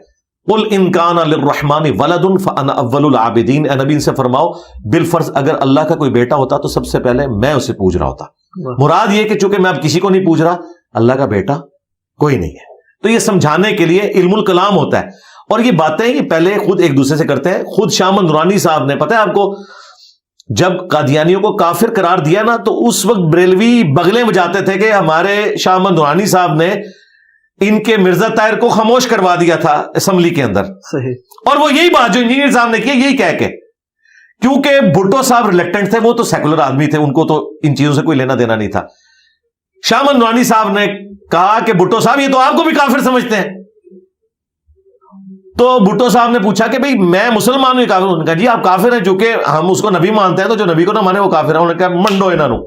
Speaker 1: قل ان کان للرحمن ولد فانا اول العابدین. اے نبی ان سے فرماؤ بالفرض اگر اللہ کا کوئی بیٹا ہوتا تو سب سے پہلے میں اسے پوج رہا ہوتا. مراد یہ کہ چونکہ میں اب کسی کو نہیں پوج رہا, اللہ کا بیٹا کوئی نہیں ہے. تو یہ سمجھانے کے لیے علم الکلام ہوتا ہے. اور یہ باتیں یہ پہلے خود ایک دوسرے سے کرتے ہیں. خود شاہ احمد نورانی صاحب نے, پتہ ہے آپ کو, جب قادیانیوں کو کافر قرار دیا نا تو اس وقت بریلوی بغلیں بجاتے تھے کہ ہمارے شاہ احمد نورانی صاحب نے ان کے مرزا طاہر کو خاموش کروا دیا تھا اسمبلی کے اندر.
Speaker 2: صحیح.
Speaker 1: اور وہ یہی بات جو انجینئر صاحب نے کی یہی کہہ کے, کیونکہ بھٹو صاحب ریلیکٹنٹ تھے, وہ تو سیکولر آدمی تھے, ان کو تو ان چیزوں سے کوئی لینا دینا نہیں تھا. شاہ احمد نورانی صاحب نے کہا کہ بھٹو صاحب یہ تو آپ کو بھی کافر سمجھتے ہیں. تو بھٹو صاحب نے پوچھا کہ بھئی میں مسلمان ہوں, کافر. انہوں نے کہا جی آپ کافر ہیں, چونکہ ہم اس کو نبی مانتے ہیں تو جو نبی کو نہ مانے وہ کافر ہے. انہوں نے کہا منڈو انہوں.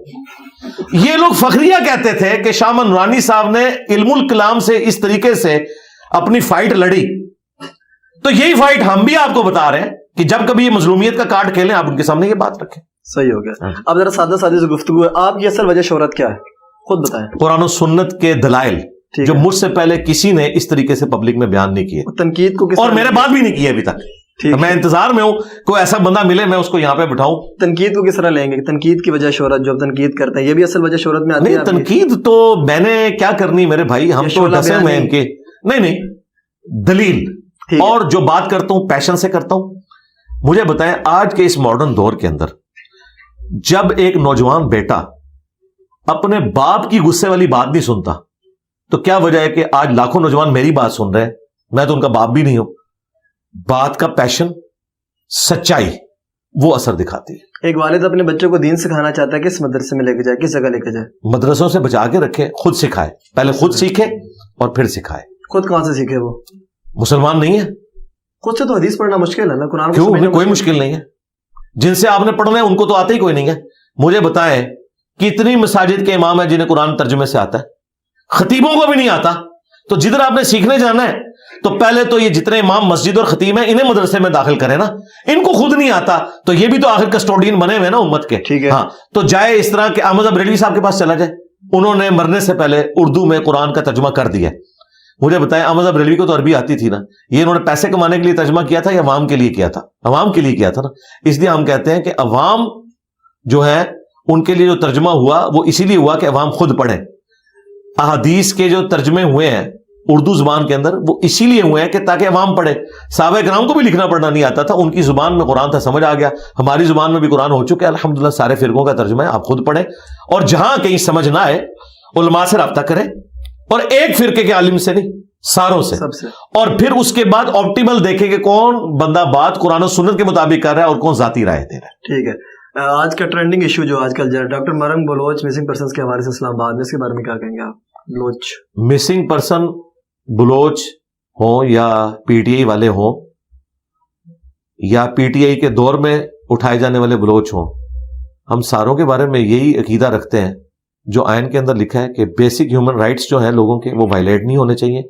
Speaker 1: یہ لوگ فخریہ کہتے تھے کہ شاہ احمد نورانی صاحب نے علم الکلام سے اس طریقے سے اپنی فائٹ لڑی. تو یہی فائٹ ہم بھی آپ کو بتا رہے ہیں کہ جب کبھی یہ مظلومیت کا کارڈ کھیلیں آپ ان کے سامنے یہ بات رکھیں.
Speaker 2: صحیح ہو گیا. اب ذرا سادہ سادی سے گفتگو ہے, آپ کی اصل وجہ شہرت کیا ہے خود بتائیں. قرآن
Speaker 1: و سنت کے دلائل جو مجھ سے پہلے کسی نے اس طریقے سے پبلک میں بیان نہیں کیے,
Speaker 2: تنقید کو
Speaker 1: اور میرے بعد بھی نہیں کیے ابھی تک. میں انتظار میں ہوں کوئی ایسا بندہ ملے میں اس کو یہاں پہ بٹھاؤں.
Speaker 2: تنقید کو کس طرح لیں گے؟ تنقید کی وجہ شہرت, جو تنقید کرتے ہیں یہ بھی اصل وجہ شہرت میں آتی ہے.
Speaker 1: تنقید تو میں نے کیا کرنی میرے بھائی, ہم تو ڈسے ہوئے ان کے. نہیں دلیل اور جو بات کرتا ہوں پیشن سے کرتا ہوں. مجھے بتائیں آج کے اس ماڈرن دور کے اندر جب ایک نوجوان بیٹا اپنے باپ کی غصے والی بات نہیں سنتا تو کیا وجہ ہے کہ آج لاکھوں نوجوان میری بات سن رہے ہیں, میں تو ان کا باپ بھی نہیں ہوں. بات کا پیشن, سچائی وہ اثر دکھاتی ہے.
Speaker 2: ایک والد اپنے بچوں کو دین سکھانا چاہتا ہے, کس مدرسے میں لے کے جائے, کس جگہ لے کے جائے؟
Speaker 1: مدرسوں سے بچا کے رکھے, خود سکھائے, پہلے خود سیکھے اور پھر سکھائے.
Speaker 2: خود کہاں سے سیکھے؟ وہ
Speaker 1: مسلمان نہیں ہے,
Speaker 2: خود سے تو حدیث پڑھنا مشکل ہے نا, قرآن
Speaker 1: کیوں؟ کوئی مشکل نہیں ہے. جن سے آپ نے پڑھنا ہے ان کو تو آتا ہی کوئی نہیں ہے. مجھے بتائیں کتنی مساجد کے امام ہیں جنہیں قرآن ترجمے سے آتا ہے, خطیبوں کو بھی نہیں آتا. تو جدھر آپ نے سیکھنے جانا ہے تو پہلے تو یہ جتنے امام مسجد اور خطیب ہیں انہیں مدرسے میں داخل کریں نا, ان کو خود نہیں آتا تو یہ بھی تو آخر کسٹوڈین بنے ہوئے نا امت کے.
Speaker 2: ٹھیک ہے.
Speaker 1: ہاں تو جائے اس طرح کہ احمد بریلوی صاحب کے پاس چلا جائے, انہوں نے مرنے سے پہلے اردو میں قرآن کا ترجمہ کر دیا. مجھے بتائیں احمد بریلوی کو تو عربی آتی تھی نا, یہ انہوں نے پیسے کمانے کے لیے ترجمہ کیا تھا یا عوام کے لیے کیا تھا؟ عوام کے لیے کیا تھا نا. اس لیے ہم کہتے ہیں کہ عوام جو ہے ان کے لیے جو ترجمہ ہوا وہ اسی لیے ہوا کہ عوام خود پڑھیں. احادیث کے جو ترجمے ہوئے ہیں اردو زبان کے اندر وہ اسی لیے ہوئے ہیں کہ تاکہ عوام پڑھے. صحابہ کرام کو بھی لکھنا پڑھنا نہیں آتا تھا, ان کی زبان میں قرآن تھا, سمجھ آ گیا. ہماری زبان میں بھی قرآن ہو چکے الحمدللہ, سارے فرقوں کا ترجمہ ہے, آپ خود پڑھیں. اور جہاں کہیں سمجھ نہ آئے علماء سے رابطہ کریں, اور ایک فرقے کے عالم سے نہیں, ساروں سے. اور پھر اس کے بعد آپٹیمل دیکھیں کہ کون بندہ بات قرآن و سنت کے مطابق کر رہا ہے اور کون ذاتی رائے دے رہا ہے.
Speaker 2: ٹھیک ہے. آج کا ٹرینڈنگ ایشو جو آج کل ڈاکٹر مرنگ بلوچ مسنگ پرسنس کے حوالے سے اسلام آباد میں, اس کے بارے میں کیا کہیں گے آپ؟ بلوچ
Speaker 1: مسنگ پرسن بلوچ ہوں یا پی ٹی آئی والے ہوں یا پی ٹی آئی کے دور میں اٹھائے جانے والے بلوچ ہوں, ہم ساروں کے بارے میں یہی عقیدہ رکھتے ہیں جو آئین کے اندر لکھا ہے کہ بیسک ہیومن رائٹس جو ہیں لوگوں کے وہ وائلیٹ نہیں ہونے چاہیے.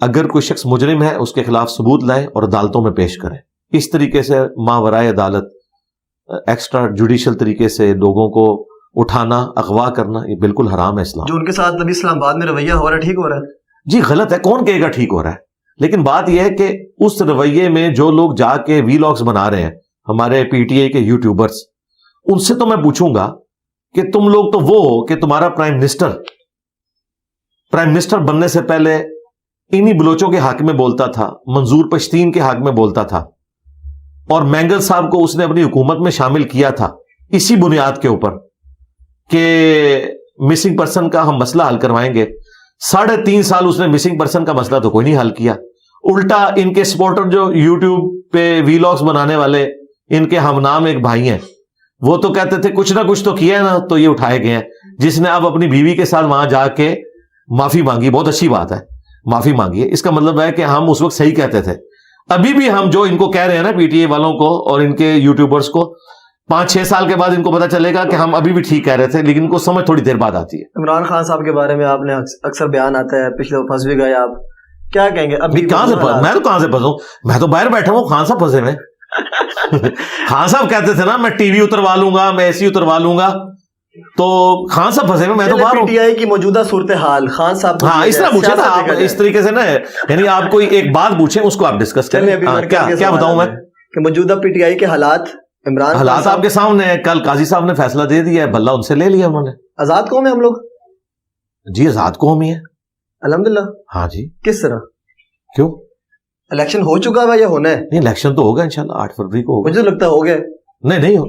Speaker 1: اگر کوئی شخص مجرم ہے اس کے خلاف ثبوت لائیں اور عدالتوں میں پیش کریں. اس طریقے سے ماورائے عدالت ایکسٹرا جوڈیشل طریقے سے لوگوں کو اٹھانا, اغوا کرنا, یہ بالکل حرام ہے. اسلام
Speaker 2: جو ان کے ساتھ ابھی اسلام آباد میں رویہ ہو رہا ہے ٹھیک ہو رہا ہے؟
Speaker 1: جی غلط ہے, کون کہے گا ٹھیک ہو رہا ہے. لیکن بات یہ ہے کہ اس رویے میں جو لوگ جا کے ویلاگز بنا رہے ہیں ہمارے پی ٹی آئی کے یوٹیوبرز, ان سے تو میں پوچھوں گا کہ تم لوگ تو وہ ہو کہ تمہارا پرائم منسٹر بننے سے پہلے انہی بلوچوں کے حق میں بولتا تھا, منظور پشتین کے حق میں بولتا تھا, اور مینگل صاحب کو اس نے اپنی حکومت میں شامل کیا تھا اسی بنیاد کے اوپر کہ مسنگ پرسن کا ہم مسئلہ حل کروائیں گے. 3.5 سال اس نے مسنگ پرسن کا مسئلہ تو کوئی نہیں حل کیا. الٹا ان کے سپورٹر جو یوٹیوب پہ ویلاگز بنانے والے, ان کے ہم نام ایک بھائی ہیں, وہ تو کہتے تھے کچھ نہ کچھ تو کیا ہے نا, تو یہ اٹھائے گئے ہیں. جس نے اب اپنی بیوی کے ساتھ وہاں جا کے معافی مانگی, بہت اچھی بات ہے, معافی مانگی ہے. اس کا مطلب ہے کہ ہم اس وقت صحیح کہتے تھے. ابھی بھی ہم جو ان کو کہہ رہے ہیں نا پی ٹی اے والوں کو اور ان کے یوٹیوبرز کو, 5-6 سال کے بعد ان کو پتا چلے گا کہ ہم ابھی بھی ٹھیک کہہ رہے تھے, لیکن ان کو سمجھ تھوڑی دیر بعد آتی ہے.
Speaker 2: عمران خان صاحب کے بارے میں آپ نے اکثر بیان آتا ہے, پچھلے پھنس بھی گئے آپ, کیا کہیں گے؟ ابھی
Speaker 1: کہاں سے میں تو کہاں سے پھنسوں, میں تو باہر بیٹھا ہوں, خان صاحب پھنسے میں. خان صاحب کہتے تھے نا میں ٹی وی اتروا لوں گا, میں اے سی اتروا لوں گا, تو خان صاحب پھنسے میں تو باہر ہوں.
Speaker 2: پی ٹی آئی کی موجودہ صورتحال خان صاحب,
Speaker 1: ہاں اس طرح پوچھے نا آپ, اس طریقے سے نا, یعنی آپ کوئی ایک بات پوچھیں اس کو آپ ڈسکس کریں. کیا بتاؤں میں
Speaker 2: کہ موجودہ پی ٹی آئی کے حالات, عمران
Speaker 1: حالات آپ کے سامنے ہیں. کل قاضی صاحب نے فیصلہ دے دیا ہے, بھلا ان سے لے لیا انہوں نے.
Speaker 2: آزاد قوم ہے ہم لوگ.
Speaker 1: جی آزاد قوم ہی ہے
Speaker 2: الحمدللہ.
Speaker 1: ہاں جی.
Speaker 2: کس طرح؟
Speaker 1: کیوں
Speaker 2: الیکشن ہو چکا ہے یا ہونا ہے؟
Speaker 1: نہیں الیکشن تو ہوگا انشاءاللہ 8 فروری کو ہوگا.
Speaker 2: مجھے لگتا ہے ہو گیا.
Speaker 1: نہیں ہو.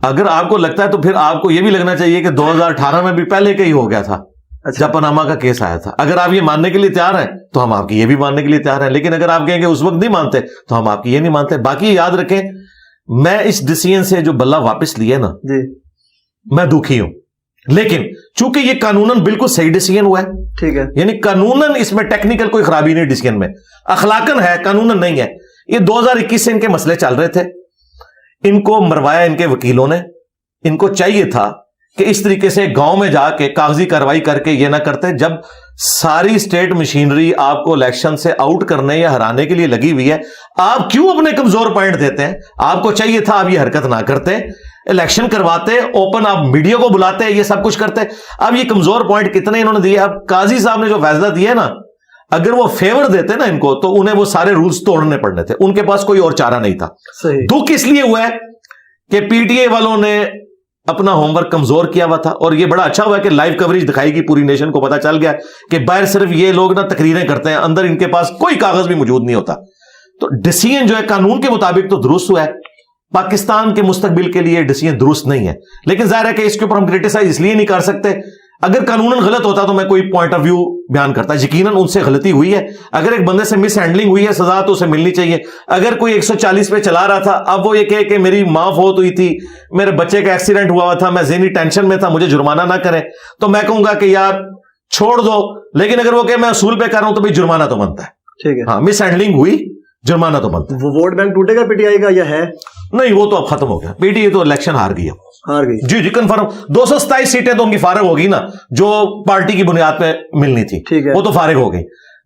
Speaker 1: اگر آپ کو لگتا ہے تو پھر آپ کو یہ بھی لگنا چاہیے کہ 2018 میں بھی پہلے کا ہی ہو گیا تھا جب پاناما کا کیس آیا تھا. اگر آپ یہ ماننے کے لیے تیار ہیں تو ہم آپ کی یہ بھی ماننے کے لیے تیار ہیں, لیکن اگر آپ کہیں کہ اس وقت نہیں مانتے تو ہم آپ کی یہ نہیں مانتے. باقی یاد رکھیں, میں اس ڈیسیژن سے جو بلہ واپس لیا نا
Speaker 2: جی
Speaker 1: میں دکھی ہوں, لیکن چونکہ یہ قانوناً بالکل صحیح ڈیسیژن ہوا ہے.
Speaker 2: ٹھیک ہے,
Speaker 1: یعنی قانوناً اس میں ٹیکنیکل کوئی خرابی نہیں ڈیسیژن میں, اخلاقاً ہے, قانوناً نہیں ہے. یہ 2021 سے ان کے مسئلے چل رہے تھے, ان کو مروایا ان کے وکیلوں نے. ان کو چاہیے تھا کہ اس طریقے سے گاؤں میں جا کے کاغذی کاروائی کر کے یہ نہ کرتے. جب ساری اسٹیٹ مشینری آپ کو الیکشن سے آؤٹ کرنے یا ہرانے کے لیے لگی ہوئی ہے, آپ کیوں اپنے کمزور پوائنٹ دیتے ہیں؟ آپ کو چاہیے تھا آپ یہ حرکت نہ کرتے, الیکشن کرواتے, اوپن آپ میڈیا کو بلاتے, یہ سب کچھ کرتے. اب یہ کمزور پوائنٹ کتنے انہوں نے دیے. اب قاضی صاحب نے جو فیصلہ دیا نا, اگر وہ فیور دیتے نا ان کو تو انہیں وہ سارے رولز توڑنے پڑنے تھے, ان کے پاس کوئی اور چارہ نہیں تھا. دکھ اس لیے ہوا ہے کہ پی ٹی اے والوں نے اپنا ہوم ورک کمزور کیا ہوا تھا, اور یہ بڑا اچھا ہوا کہ لائیو کوریج دکھائی گی, پوری نیشن کو پتا چل گیا کہ باہر صرف یہ لوگ نا تقریریں کرتے ہیں, اندر ان کے پاس کوئی کاغذ بھی موجود نہیں ہوتا. تو ڈیسیژن جو ہے قانون کے مطابق تو درست ہوا ہے, پاکستان کے مستقبل کے لیے ڈیسیژن درست نہیں ہے. لیکن ظاہر ہے کہ اس کے اوپر ہم کریٹیسائز اس لیے نہیں کر سکتے, اگر قانوناً غلط ہوتا تو میں کوئی پوائنٹ آف ویو بیان کرتا. یقیناً ان سے غلطی ہوئی ہے, اگر ایک بندے سے مس ہینڈلنگ ہوئی ہے سزا تو اسے ملنی چاہیے. اگر کوئی 140 پہ چلا رہا تھا, اب وہ یہ کہے کہ میری ماں فوت ہوئی تھی, میرے بچے کا ایکسیڈنٹ ہوا تھا, میں ذہنی ٹینشن میں تھا, مجھے جرمانہ نہ کریں, تو میں کہوں گا کہ یار چھوڑ دو. لیکن اگر وہ کہ میں اصول پہ کر رہا ہوں تو بھی جرمانہ تو بنتا ہے. ٹھیک ہے, ہاں مس ہینڈلنگ ہوئی, جرمانہ تو بنتا ہے.
Speaker 2: وہ ووٹ بینک ٹوٹے گا پی ٹی آئی کا یا ہے؟ نہیں,
Speaker 1: وہ تو اب ختم ہو گیا. پی ٹی آئی تو الیکشن ہار گئی,
Speaker 2: ہار گئی.
Speaker 1: جی کنفرم. 227 سیٹیں تو ان کی فارغ ہوگی نا, جو پارٹی کی بنیاد پہ ملنی تھی, وہ تو فارغ ہو گئی.